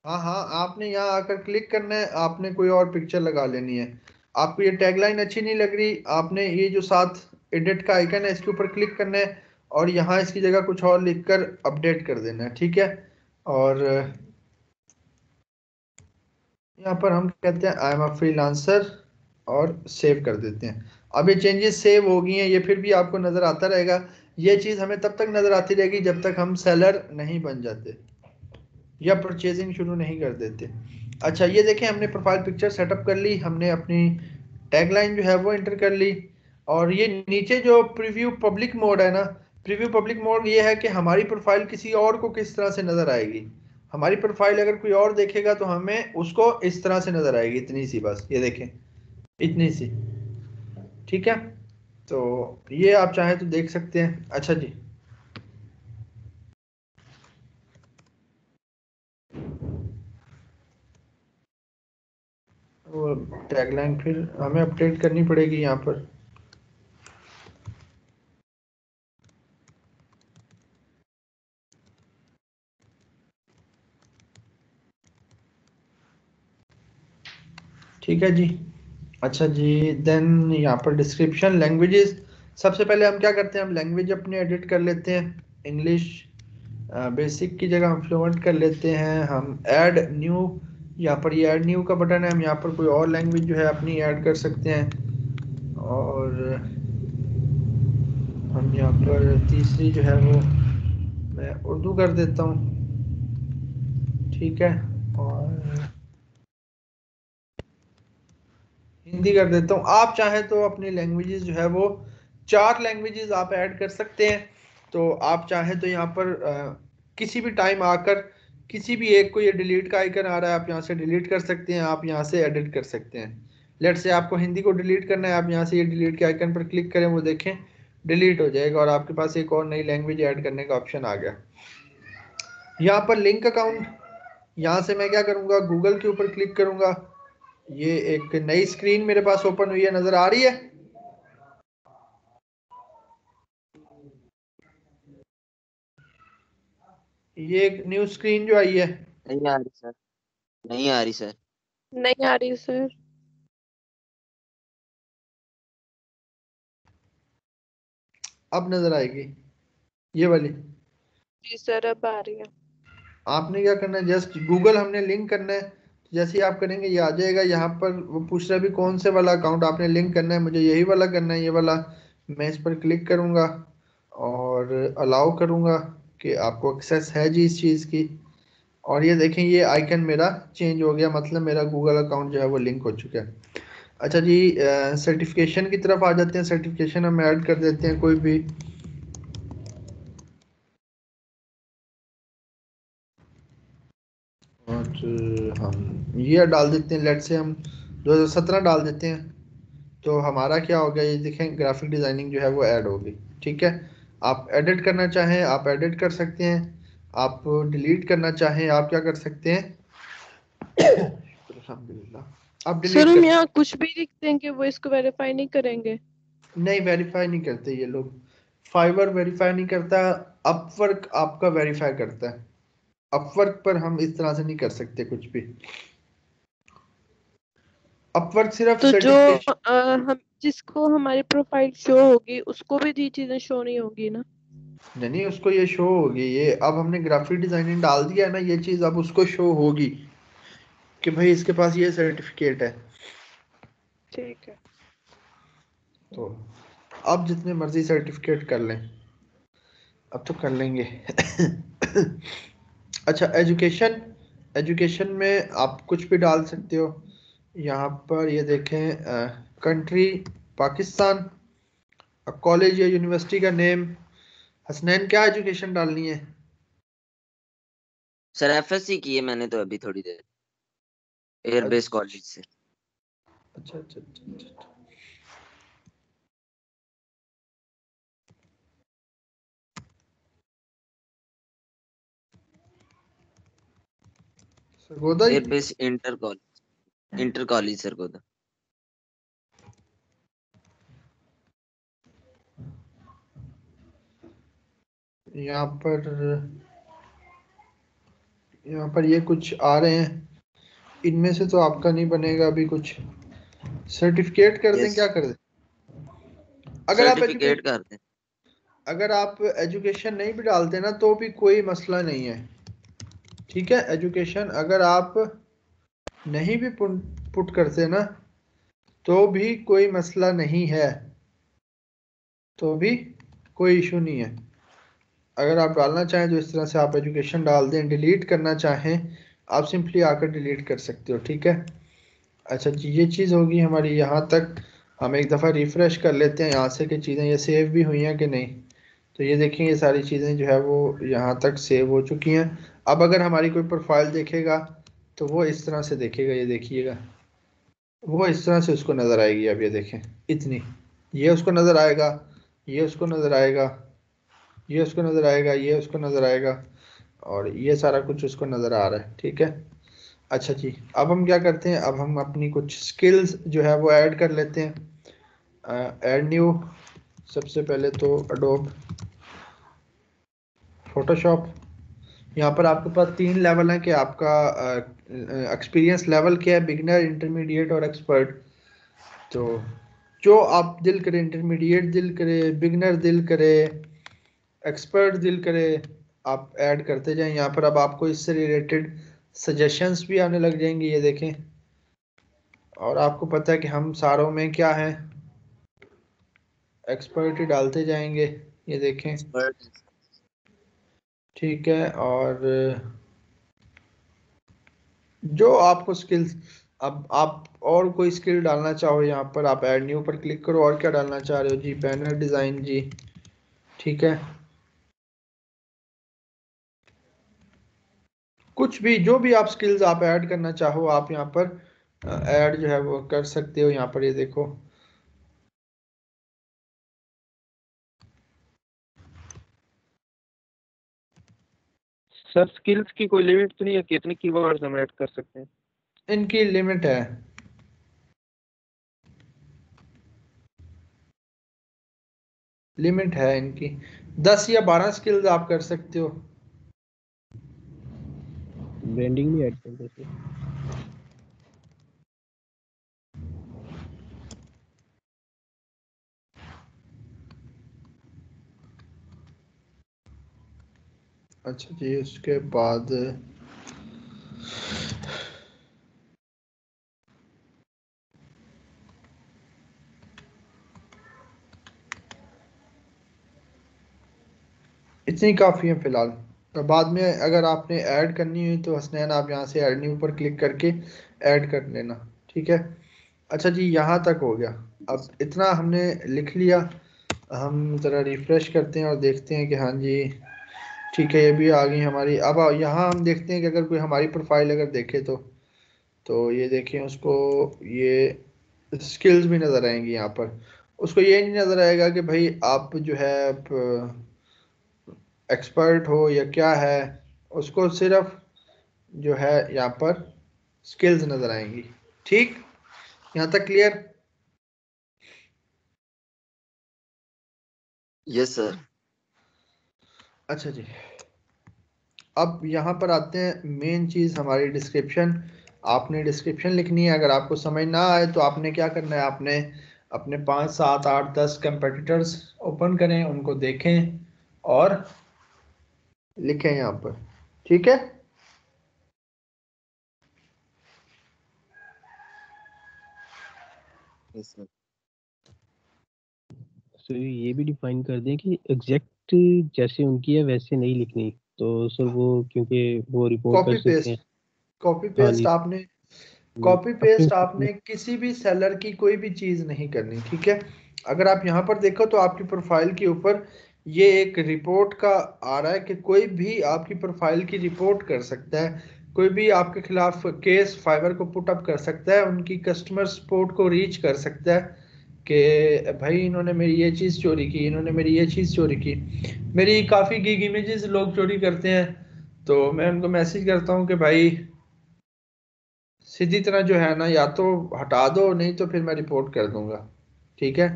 हाँ हाँ, आपने यहाँ आकर क्लिक करना है, आपने कोई और पिक्चर लगा लेनी है। आपको ये टैगलाइन अच्छी नहीं लग रही, आपने ये जो साथ एडिट का आइकन है इसके ऊपर क्लिक करना है, और यहाँ इसकी जगह कुछ और लिखकर अपडेट कर देना है। ठीक है, और यहाँ पर हम कहते हैं आई एम अ फ्रीलांसर, और सेव कर देते हैं। अब ये चेंजेस सेव हो गई हैं, ये फिर भी आपको नज़र आता रहेगा। ये चीज़ हमें तब तक नज़र आती रहेगी जब तक हम सेलर नहीं बन जाते या परचेजिंग शुरू नहीं कर देते। अच्छा, ये देखें हमने प्रोफाइल पिक्चर सेटअप कर ली, हमने अपनी टैगलाइन जो है वो एंटर कर ली, और ये नीचे जो प्रीव्यू पब्लिक मोड है ना, प्रीव्यू पब्लिक मोड ये है कि हमारी प्रोफाइल किसी और को किस तरह से नज़र आएगी। हमारी प्रोफाइल अगर कोई और देखेगा तो हमें उसको इस तरह से नज़र आएगी, इतनी सी बस, ये देखें इतनी सी। ठीक है, तो ये आप चाहें तो देख सकते हैं। अच्छा जी, वो टैगलाइन फिर हमें अपडेट करनी पड़ेगी यहाँ पर। ठीक है जी। अच्छा जी, देन यहाँ पर डिस्क्रिप्शन लैंग्वेजेस, सबसे पहले हम क्या करते हैं, हम लैंग्वेज अपने एडिट कर लेते हैं। इंग्लिश बेसिक की जगह हम फ्लुएंट कर लेते हैं। हम ऐड न्यू यहाँ पर ये ऐड न्यू का बटन है, हम यहाँ पर कोई और लैंग्वेज जो है अपनी ऐड कर सकते हैं। और हम यहाँ पर तीसरी जो है वो मैं उर्दू कर देता हूँ, ठीक है, और हिंदी कर देता हूँ। आप चाहें तो अपनी लैंग्वेजेस जो है वो 4 लैंग्वेजेस आप ऐड कर सकते हैं। तो आप चाहें तो यहाँ पर किसी भी टाइम आकर किसी भी एक को, ये डिलीट का आइकन आ रहा है, आप यहाँ से डिलीट कर सकते हैं, आप यहाँ से एडिट कर सकते हैं। लेट से आपको हिंदी को डिलीट करना है, आप यहाँ से ये डिलीट के आइकन पर क्लिक करें, वो देखें डिलीट हो जाएगा और आपके पास एक और नई लैंग्वेज ऐड करने का ऑप्शन आ गया। यहाँ पर लिंक अकाउंट, यहाँ से मैं क्या करूँगा, गूगल के ऊपर क्लिक करूँगा। ये एक नई स्क्रीन मेरे पास ओपन हुई है, नजर आ रही है? ये एक न्यू स्क्रीन जो आई है, नहीं आ रही सर, नहीं आ रही सर। नहीं आ रही सर। अब नजर आएगी ये वाली। जी सर अब आ रही है। आपने क्या करना है, जस्ट गूगल हमने लिंक करना है, जैसे ही आप करेंगे ये आ जाएगा। यहाँ पर वो पूछ रहा है भी कौन से वाला अकाउंट आपने लिंक करना है, मुझे यही वाला करना है, ये वाला। मैं इस पर क्लिक करूँगा और अलाउ करूँगा कि आपको एक्सेस है जी इस चीज़ की। और ये देखें ये आइकन मेरा चेंज हो गया, मतलब मेरा गूगल अकाउंट जो है वो लिंक हो चुका है। अच्छा जी, सर्टिफिकेशन की तरफ आ जाते हैं। सर्टिफिकेशन हम ऐड कर देते हैं कोई भी। और हम ये डाल देते हैं, लेट से हम 2017 डाल देते हैं। तो हमारा क्या हो गया, ये देखें ग्राफिक डिज़ाइनिंग जो है वो ऐड हो गई, ठीक है। आप एडिट करना चाहें आप एडिट कर सकते हैं, आप डिलीट करना चाहें आप क्या कर सकते हैं अल्हम्दुलिल्लाह आप सर डिलीट हम कर। यहाँ कुछ भी लिख देंगे वो इसको वेरीफाई नहीं करेंगे? नहीं, वेरीफाई नहीं करते ये लोग। फाइवर वेरीफाई नहीं करता, अपवर्क आपका वेरीफाई करता है। अपवर्क पर हम इस तरह से नहीं कर सकते कुछ भी। अपवर्क सिर्फ तो जो सर्टिफिकेशन। हम जिसको हमारी प्रोफाइल शो होगी उसको भी ये चीजें शो नहीं होगी ना? नहीं, उसको ये शो होगी। ये अब हमने ग्राफिक डिजाइनिंग डाल दिया है ना, ये चीज अब उसको शो होगी कि भाई इसके पास ये सर्टिफिकेट है। ठीक है। तो अब जितने मर्जी सर्टिफिकेट कर लें, अब तो कर लेंगे अच्छा, एजुकेशन। एजुकेशन में आप कुछ भी डाल सकते हो। यहाँ पर ये देखें, कंट्री पाकिस्तान, कॉलेज या यूनिवर्सिटी का नेम। हसनैन क्या एजुकेशन डालनी है? सर एफएससी की है मैंने तो अभी थोड़ी देर, एयरबेस कॉलेज से। अच्छा अच्छा अच्छा अच्छा। सरगोदा ही? Airbase inter college Sargodha. यहाँ पर ये कुछ आ रहे हैं, इनमें से तो आपका नहीं बनेगा अभी कुछ। सर्टिफिकेट कर दें, यस, क्या कर दें? अगर आप सर्टिफिकेट कर दें। अगर आप एजुकेशन नहीं भी डालते ना तो भी कोई मसला नहीं है, ठीक है। एजुकेशन अगर आप नहीं भी पुट करते ना तो भी कोई मसला नहीं है, तो भी कोई इशू नहीं है। अगर आप डालना चाहें तो इस तरह से आप एजुकेशन डाल दें। डिलीट करना चाहें आप सिंपली आकर डिलीट कर सकते हो, ठीक है। अच्छा जी, ये चीज़ होगी हमारी यहाँ तक। हम एक दफ़ा रिफ़्रेश कर लेते हैं यहाँ से कि चीज़ें ये सेव भी हुई हैं कि नहीं। तो ये देखें ये सारी चीज़ें जो है वो यहाँ तक सेव हो चुकी हैं। अब अगर हमारी कोई प्रोफाइल देखेगा तो वो इस तरह से देखेगा, ये देखिएगा वो इस तरह से उसको नज़र आएगी। अब ये देखें इतनी, ये उसको नज़र आएगा, ये उसको नज़र आएगा, ये उसको नज़र आएगा, ये उसको नज़र आएगा, और ये सारा कुछ उसको नज़र आ रहा है, ठीक है। अच्छा जी, अब हम क्या करते हैं, अब हम अपनी कुछ स्किल्स जो है वो ऐड कर लेते हैं। Add new. सबसे पहले तो एडोब फोटोशॉप। यहाँ पर आपके पास 3 लेवल हैं कि आपका एक्सपीरियंस लेवल क्या है, बिगिनर, इंटरमीडिएट और एक्सपर्ट। तो जो आप दिल करे, इंटरमीडिएट दिल करे, बिगिनर दिल करे, एक्सपर्ट दिल करे, आप ऐड करते जाएं। यहाँ पर अब आपको इससे रिलेटेड सजेशंस भी आने लग जाएंगी, ये देखें। और आपको पता है कि हम सारों में क्या है, एक्सपर्ट ही डालते जाएंगे, ये देखें। ठीक है, और जो आपको स्किल्स, अब आप और कोई स्किल डालना चाहो यहाँ पर आप ऐड न्यू पर क्लिक करो। और क्या डालना चाह रहे हो जी? बैनर डिज़ाइन जी, ठीक है। कुछ भी, जो भी आप स्किल्स आप ऐड करना चाहो आप यहाँ पर ऐड जो है वो कर सकते हो। यहाँ पर ये देखो, सर स्किल्स की कोई लिमिट तो नहीं है, कितने कीवर्ड्स हम ऐड कर सकते हैं? इनकी लिमिट है, लिमिट है इनकी। 10 या 12 स्किल्स आप कर सकते हो। ब्रांडिंग भी ऐड कर सकते हैं। अच्छा जी, उसके बाद इतनी काफ़ी है फिलहाल। तो बाद में अगर आपने ऐड करनी हुई तो हसनैन आप यहाँ से ऐड न्यू पर क्लिक करके ऐड कर लेना, ठीक है। अच्छा जी, यहाँ तक हो गया। अब इतना हमने लिख लिया। हम ज़रा रिफ़्रेश करते हैं और देखते हैं कि हाँ जी ठीक है, ये भी आ गई हमारी। अब यहाँ हम देखते हैं कि अगर कोई हमारी प्रोफाइल अगर देखे तो ये देखें उसको, ये स्किल्स भी नज़र आएंगी यहाँ पर। उसको ये नहीं नज़र आएगा कि भाई आप जो है एक्सपर्ट हो या क्या है। उसको सिर्फ जो है यहाँ पर स्किल्स नज़र आएंगी। ठीक, यहाँ तक क्लियर? Yes sir. अच्छा जी, अब यहाँ पर आते हैं मेन चीज़ हमारी डिस्क्रिप्शन। आपने डिस्क्रिप्शन लिखनी है। अगर आपको समझ ना आए तो आपने क्या करना है, आपने अपने 5, 7, 8, 10 कंपेटिटर्स ओपन करें, उनको देखें और लिखें यहाँ पर, ठीक है। Yes sir. सर ये भी डिफाइन कर दें कि एग्जैक्ट जैसे उनकी है वैसे नहीं लिखनी, तो सर वो क्योंकि वो रिपोर्ट कर कॉपी सकते हैं। पेस्ट, कॉपी हाँ पेस्ट जी, आपने, वो कॉपी अपने पेस्ट आपने किसी भी सेलर की कोई भी चीज़ नहीं करनी, ठीक है। अगर आप यहाँ पर देखो तो आपकी प्रोफाइल के ऊपर ये एक रिपोर्ट का आ रहा है कि कोई भी आपकी प्रोफाइल की रिपोर्ट कर सकता है, कोई भी आपके खिलाफ केस फाइवर को पुट अप कर सकता है, उनकी कस्टमर सपोर्ट को रीच कर सकता है कि भाई इन्होंने मेरी ये चीज़ चोरी की, इन्होंने मेरी ये चीज़ चोरी की। मेरी काफ़ी गिग इमेजेस लोग चोरी करते हैं, तो मैं उनको मैसेज करता हूँ कि भाई सीधी तरह जो है ना, या तो हटा दो, नहीं तो फिर मैं रिपोर्ट कर दूंगा, ठीक है।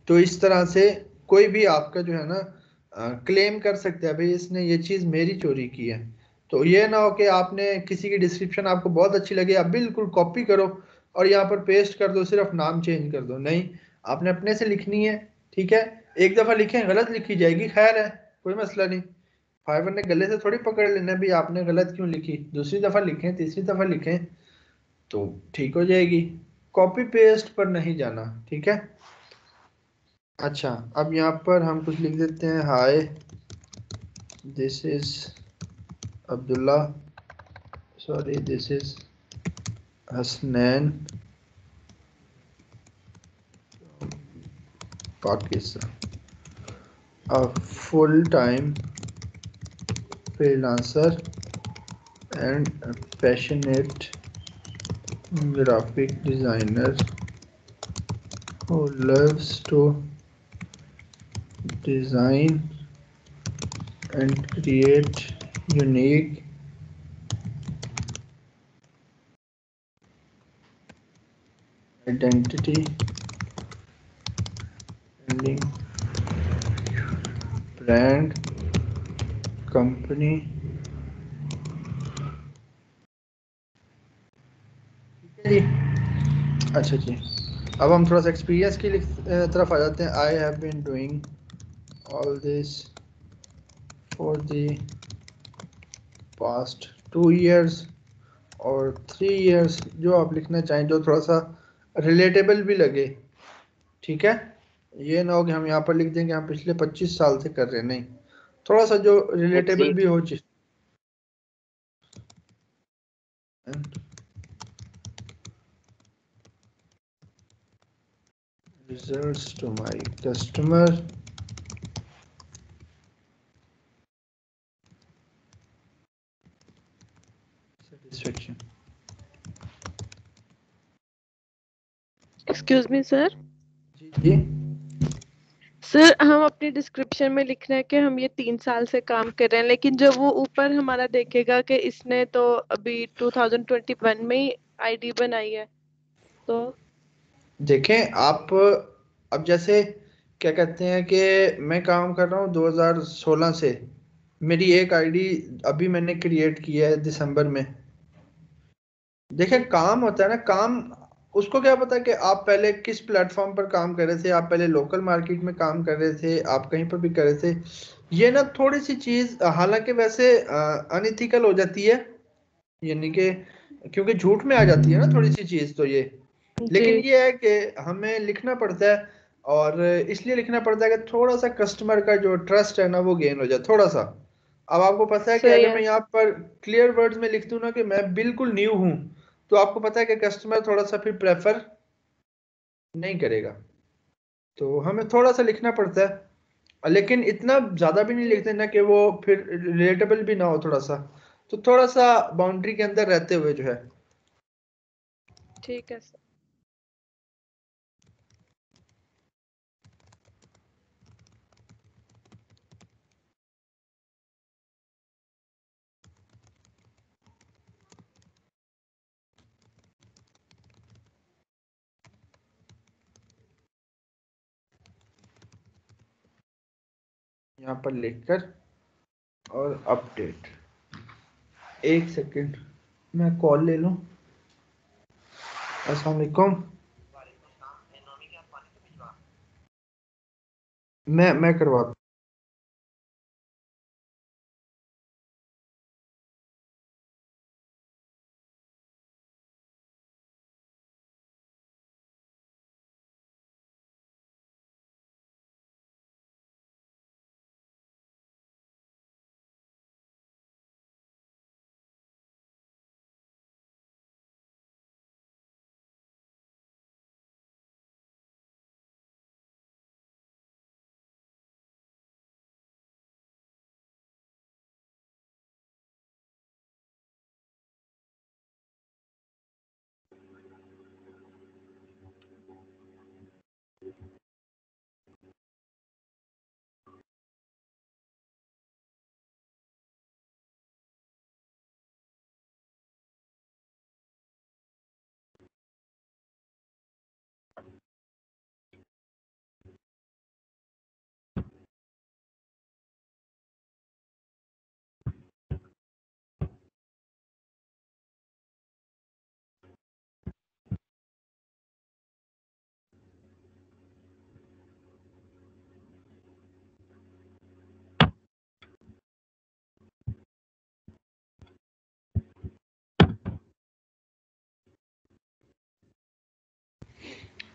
तो इस तरह से कोई भी आपका जो है ना क्लेम कर सकता है भाई इसने ये चीज़ मेरी चोरी की है। तो ये ना हो कि आपने किसी की डिस्क्रिप्शन आपको बहुत अच्छी लगी, आप बिल्कुल कॉपी करो और यहाँ पर पेस्ट कर दो, सिर्फ नाम चेंज कर दो। नहीं, आपने अपने से लिखनी है, ठीक है। एक दफ़ा लिखें, गलत लिखी जाएगी, खैर है, कोई मसला नहीं। फाइवर ने गले से थोड़ी पकड़ लेना भी आपने गलत क्यों लिखी। दूसरी दफ़ा लिखें, तीसरी दफ़ा लिखें तो ठीक हो जाएगी। कॉपी पेस्ट पर नहीं जाना, ठीक है। अच्छा, अब यहाँ पर हम कुछ लिख देते हैं, hi this is Abdullah, sorry this is Hasnain Pakistan, a full-time freelancer and a passionate graphic designer who loves to design and create unique identity branding brand company। ठीक है जी। अच्छा जी, अब हम थोड़ा सा एक्सपीरियंस की तरफ आ जाते हैं। I have been doing all this for the past 2 years और 3 इयर्स, जो आप लिखना चाहें, जो थोड़ा सा रिलेटेबल भी लगे। ठीक है, ये ना हो कि हम यहाँ पर लिख देंगे हम पिछले 25 साल से कर रहे हैं, नहीं, थोड़ा सा जो रिलेटेबल भी हो। Results to my customer satisfaction. Excuse me sir. जी सर हम अपनी डिस्क्रिप्शन में लिख रहे हैं कि हम ये 3 साल से काम कर रहे हैं, लेकिन जब वो ऊपर हमारा देखेगा कि इसने तो अभी 2021 में ही आईडी बनाई है, तो देखें आप, अब जैसे क्या कहते हैं कि मैं काम कर रहा हूँ 2016 से, मेरी एक आईडी अभी मैंने क्रिएट किया है दिसंबर में। देखें काम होता है ना, काम उसको क्या पता कि आप पहले किस प्लेटफॉर्म पर काम कर रहे थे, आप पहले लोकल मार्केट में काम कर रहे थे, आप कहीं पर भी कर रहे थे। ये ना थोड़ी सी चीज हालांकि वैसे अनइथिकल हो जाती है, यानी कि क्योंकि झूठ में आ जाती है ना थोड़ी सी चीज, तो ये लेकिन जी ये है कि हमें लिखना पड़ता है, और इसलिए लिखना पड़ता है कि थोड़ा सा कस्टमर का जो ट्रस्ट है ना वो गेन हो जाए थोड़ा सा। अब आपको पता है कि सही अगर मैं है। यहाँ पर क्लियर वर्ड्स में लिख दूं ना कि मैं बिल्कुल न्यू हूं, तो आपको पता है कि कस्टमर थोड़ा सा फिर प्रेफर नहीं करेगा, तो हमें थोड़ा सा लिखना पड़ता है, लेकिन इतना ज्यादा भी नहीं जी लिखते ना कि वो फिर रिलेटेबल भी ना हो, थोड़ा सा, तो थोड़ा सा बाउंड्री के अंदर रहते हुए जो है। ठीक है सर। यहाँ पर लिखकर और अपडेट, एक सेकंड मैं कॉल ले लूं। अस्सलाम वालेकुम। मैं करवाता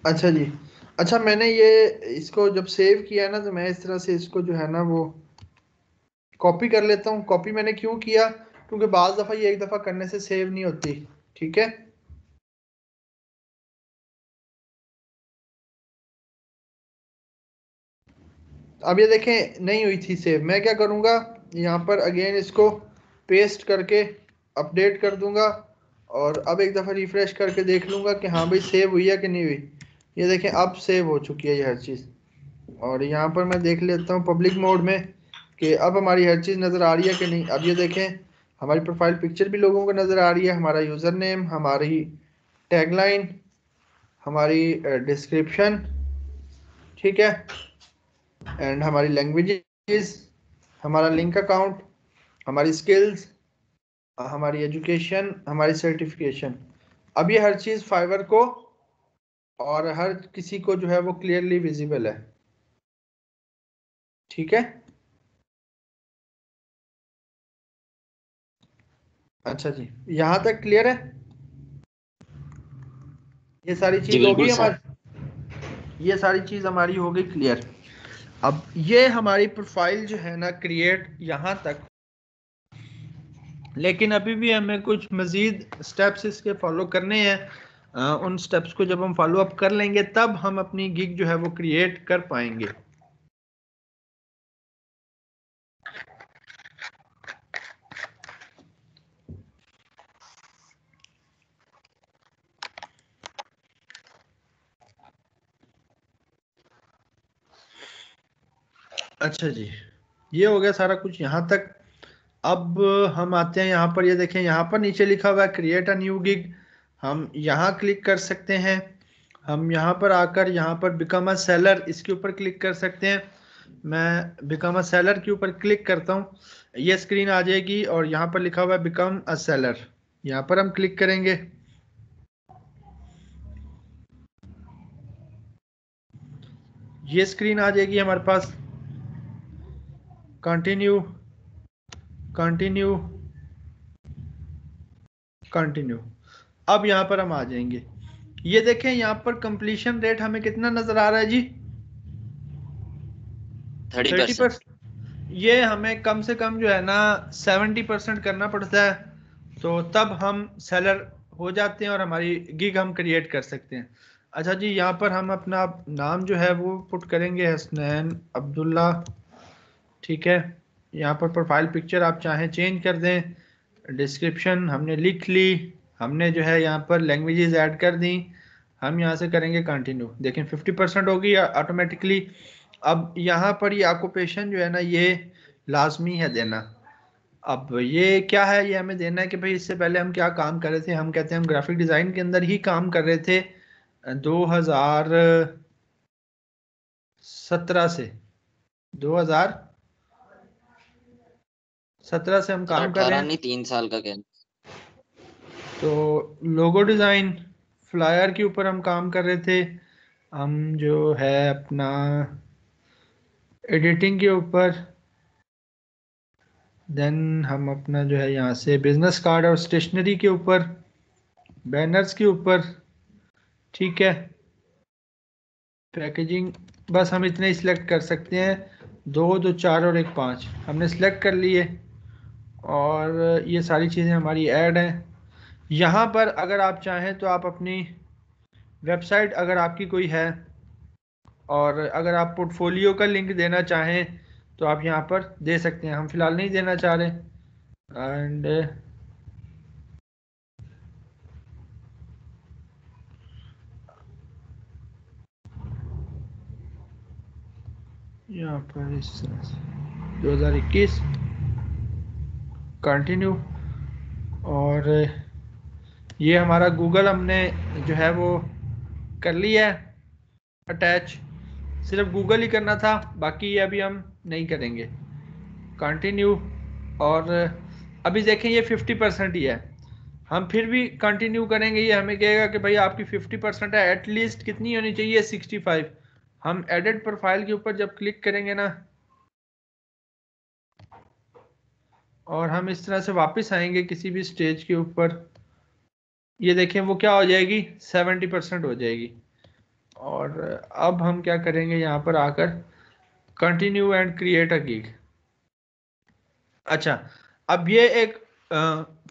अच्छा जी। अच्छा मैंने ये इसको जब सेव किया ना, तो मैं इस तरह से इसको जो है ना वो कॉपी कर लेता हूँ। कॉपी मैंने क्यों किया, क्योंकि बाज दफ़ा ये एक दफ़ा करने से सेव नहीं होती। ठीक है, अब ये देखें नहीं हुई थी सेव, मैं क्या करूँगा, यहाँ पर अगेन इसको पेस्ट करके अपडेट कर दूंगा, और अब एक दफ़ा रिफ्रेश करके देख लूँगा कि हाँ भाई सेव हुई है कि नहीं हुई। ये देखें अब सेव हो चुकी है ये हर चीज़, और यहाँ पर मैं देख लेता हूँ पब्लिक मोड में कि अब हमारी हर चीज़ नज़र आ रही है कि नहीं। अब ये देखें हमारी प्रोफाइल पिक्चर भी लोगों को नज़र आ रही है, हमारा यूज़र नेम, हमारी टैगलाइन, हमारी डिस्क्रिप्शन, ठीक है, एंड हमारी लैंग्वेजेस, हमारा लिंक अकाउंट, हमारी स्किल्स, हमारी एजुकेशन, हमारी सर्टिफिकेशन। अब ये हर चीज़ फाइवर को और हर किसी को जो है वो क्लियरली विजिबल है। ठीक है, अच्छा जी, यहाँ तक क्लियर है? ये सारी जी चीज हो बिल्कुल गई सर। हमारी, ये सारी चीज हमारी हो गई क्लियर। अब ये हमारी प्रोफाइल जो है ना क्रिएट यहाँ तक, लेकिन अभी भी हमें कुछ मजीद स्टेप्स इसके फॉलो करने हैं। उन स्टेप्स को जब हम फॉलो अप कर लेंगे तब हम अपनी गिग जो है वो क्रिएट कर पाएंगे। अच्छा जी, ये हो गया सारा कुछ यहाँ तक। अब हम आते हैं यहाँ पर, ये देखें यहाँ पर नीचे लिखा हुआ है क्रिएट अ न्यू गिग। हम यहाँ क्लिक कर सकते हैं। हम यहाँ पर आकर यहाँ पर बिकम अ सेलर, इसके ऊपर क्लिक कर सकते हैं। मैं बिकम अ सेलर के ऊपर क्लिक करता हूँ, ये स्क्रीन आ जाएगी और यहाँ पर लिखा हुआ है बिकम अ सेलर। यहाँ पर हम क्लिक करेंगे। ये स्क्रीन आ जाएगी हमारे पास। Continue continue continue. अब यहाँ पर हम आ जाएंगे। ये देखें यहाँ पर कंप्लीशन रेट हमें कितना नजर आ रहा है जी? 30%। ये हमें कम से कम जो है ना 70% करना पड़ता है, तो तब हम सेलर हो जाते हैं और हमारी गिग हम क्रिएट कर सकते हैं। अच्छा जी, यहाँ पर हम अपना नाम जो है वो पुट करेंगे हसनैन अब्दुल्ला। ठीक है, यहाँ पर प्रोफाइल पिक्चर आप चाहें चेंज कर दें। डिस्क्रिप्शन हमने लिख ली, हमने जो है यहाँ पर लैंग्वेजेस ऐड कर दी। हम यहाँ से करेंगे कंटिन्यू। देखें 50% होगी ऑटोमेटिकली। अब यहाँ पर ये ऑक्यूपेशन जो है ना ये लाजमी है देना। अब ये क्या है, ये हमें देना है कि भाई इससे पहले हम क्या काम कर रहे थे। हम कहते हैं हम ग्राफिक डिज़ाइन के अंदर ही काम कर रहे थे 2017 से 2017 से हम सर काम कर रहे 18 हैं। नहीं 3 साल का कहना। तो लोगो डिज़ाइन फ्लायर के ऊपर हम काम कर रहे थे। हम जो है अपना एडिटिंग के ऊपर, देन हम अपना जो है यहाँ से बिजनेस कार्ड और स्टेशनरी के ऊपर, बैनर्स के ऊपर। ठीक है, पैकेजिंग बस हम इतने ही सिलेक्ट कर सकते हैं। 2, 2, 4 और 1, 5 हमने सिलेक्ट कर लिए और ये सारी चीज़ें हमारी ऐड हैं। यहाँ पर अगर आप चाहें तो आप अपनी वेबसाइट अगर आपकी कोई है और अगर आप पोर्टफोलियो का लिंक देना चाहें तो आप यहाँ पर दे सकते हैं। हम फिलहाल नहीं देना चाह रहे। एंड यहाँ पर इस तरह से 2021 कंटिन्यू। और ये हमारा गूगल हमने जो है वो कर लिया है अटैच। सिर्फ गूगल ही करना था, बाकी ये अभी हम नहीं करेंगे। कंटिन्यू। और अभी देखें ये 50% ही है। हम फिर भी कंटिन्यू करेंगे। ये हमें कहेगा कि भाई आपकी 50% है, एटलीस्ट कितनी होनी चाहिए? 65। हम एडिट प्रोफाइल के ऊपर जब क्लिक करेंगे ना और हम इस तरह से वापस आएंगे किसी भी स्टेज के ऊपर, ये देखें वो क्या हो जाएगी? 70% हो जाएगी। और अब हम क्या करेंगे, यहाँ पर आकर continue and create a gig. अच्छा, अब ये एक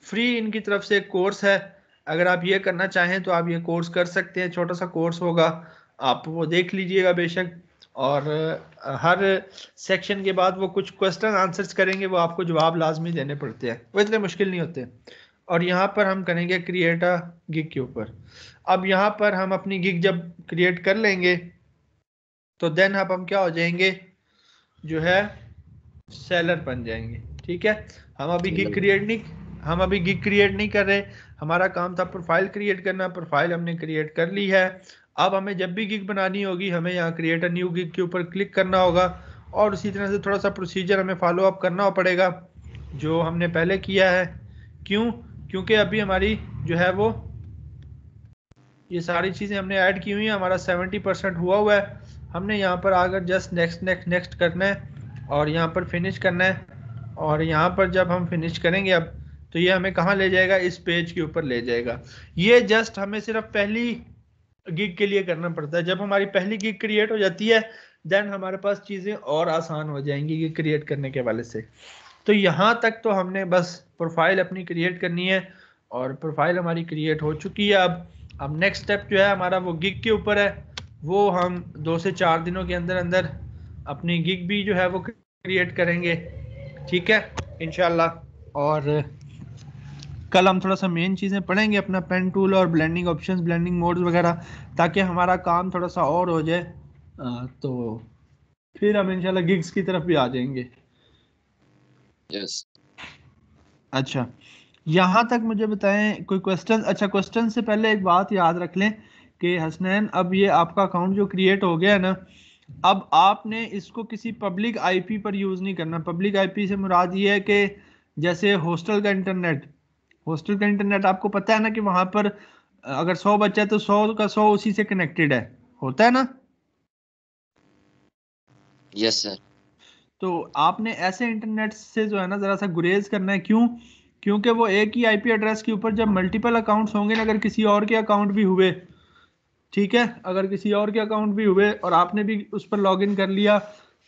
फ्री इनकी तरफ से एक कोर्स है। अगर आप ये करना चाहें तो आप ये कोर्स कर सकते हैं। छोटा सा कोर्स होगा, आप वो देख लीजिएगा बेशक। और हर सेक्शन के बाद वो कुछ क्वेश्चन आंसर्स करेंगे, वो आपको जवाब लाजमी देने पड़ते हैं, वो इतने मुश्किल नहीं होते। और यहाँ पर हम करेंगे क्रिएट अ गिग के ऊपर। अब यहाँ पर हम अपनी गिग जब क्रिएट कर लेंगे तो देन अब हम क्या हो जाएंगे, जो है सेलर बन जाएंगे। ठीक है, हम अभी गिग क्रिएट नहीं कर रहे। हमारा काम था प्रोफाइल क्रिएट करना। प्रोफाइल हमने क्रिएट कर ली है। अब हमें जब भी गिग बनानी होगी हमें यहाँ क्रिएट अ न्यू गिग के ऊपर क्लिक करना होगा और उसी तरह से थोड़ा सा प्रोसीजर हमें फॉलो अप करना पड़ेगा जो हमने पहले किया है। क्यों? क्योंकि अभी हमारी जो है वो ये सारी चीज़ें हमने ऐड की हुई हैं। हमारा 70% हुआ है। हमने यहाँ पर आकर जस्ट नेक्स्ट नेक्स्ट नेक्स्ट करना है और यहाँ पर फिनिश करना है। और यहाँ पर जब हम फिनिश करेंगे अब, तो ये हमें कहाँ ले जाएगा, इस पेज के ऊपर ले जाएगा। ये जस्ट हमें सिर्फ पहली गिग के लिए करना पड़ता है। जब हमारी पहली गिग क्रिएट हो जाती है देन हमारे पास चीज़ें और आसान हो जाएंगी गिग क्रिएट करने के हवाले से। तो यहाँ तक तो हमने बस प्रोफाइल अपनी क्रिएट करनी है और प्रोफाइल हमारी क्रिएट हो चुकी है। अब नेक्स्ट स्टेप जो है हमारा वो गिग के ऊपर है, वो हम 2 से 4 दिनों के अंदर अंदर अपनी गिग भी जो है वो क्रिएट करेंगे, ठीक है इंशाल्लाह। और कल हम थोड़ा सा मेन चीज़ें पढ़ेंगे, अपना पेन टूल और ब्लेंडिंग ऑप्शंस, ब्लेंडिंग मोड्स वगैरह, ताकि हमारा काम थोड़ा सा और हो जाए। तो फिर हम इंशाल्लाह गिग्स की तरफ भी आ जाएंगे। यस। अच्छा, यहाँ तक मुझे बताएं कोई क्वेश्चन? अच्छा, क्वेश्चन से पहले एक बात याद रख लें कि हसनैन, अब ये आपका अकाउंट जो क्रिएट हो गया है ना, अब आपने इसको किसी पब्लिक आईपी पर यूज़ नहीं करना। पब्लिक आईपी से मुराद ये है कि जैसे हॉस्टल का इंटरनेट आपको पता है ना कि वहाँ पर अगर 100 बच्चा है तो 100 का 100 उसी से कनेक्टेड है, होता है ना? Yes sir. तो आपने ऐसे इंटरनेट से जो है ना ज़रा सा गुरेज करना है। क्यों? क्योंकि वो एक ही आईपी एड्रेस के ऊपर जब मल्टीपल अकाउंट्स होंगे ना, अगर किसी और के अकाउंट भी हुए, ठीक है, अगर किसी और के अकाउंट भी हुए और आपने भी उस पर लॉगिन कर लिया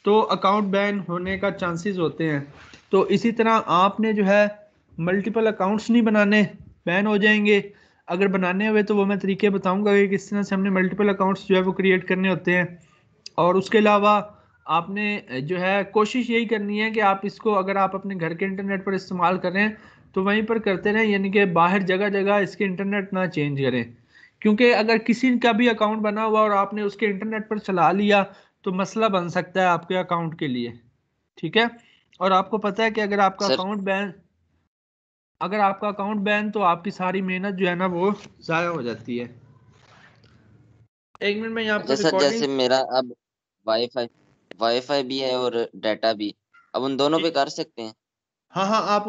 तो अकाउंट बैन होने का चांसेस होते हैं। तो इसी तरह आपने जो है मल्टीपल अकाउंट्स नहीं बनाने, बैन हो जाएंगे। अगर बनाने हुए तो वो मैं तरीके बताऊंगा कि किस तरह से हमने मल्टीपल अकाउंट्स जो है वो क्रिएट करने होते हैं। और उसके अलावा आपने जो है कोशिश यही करनी है कि आप इसको, अगर आप अपने घर के इंटरनेट पर इस्तेमाल कर रहे हैं तो वहीं पर करते रहें, यानी कि बाहर जगह जगह इसके इंटरनेट ना चेंज करें। क्योंकि अगर किसी का भी अकाउंट बना हुआ और आपने उसके इंटरनेट पर चला लिया तो मसला बन सकता है आपके अकाउंट के लिए, ठीक है। और आपको पता है कि अगर आपका अकाउंट बैन तो आपकी सारी मेहनत जो है ना वो ज़ाया हो जाती है। 1 मिनट में यहाँ पर अच्छा सर, जैसे रिकॉर्डिंग। मेरा अब वाईफाई भी है और डाटा भी, अब उन दोनों पे कर सकते हैं? हाँ, आप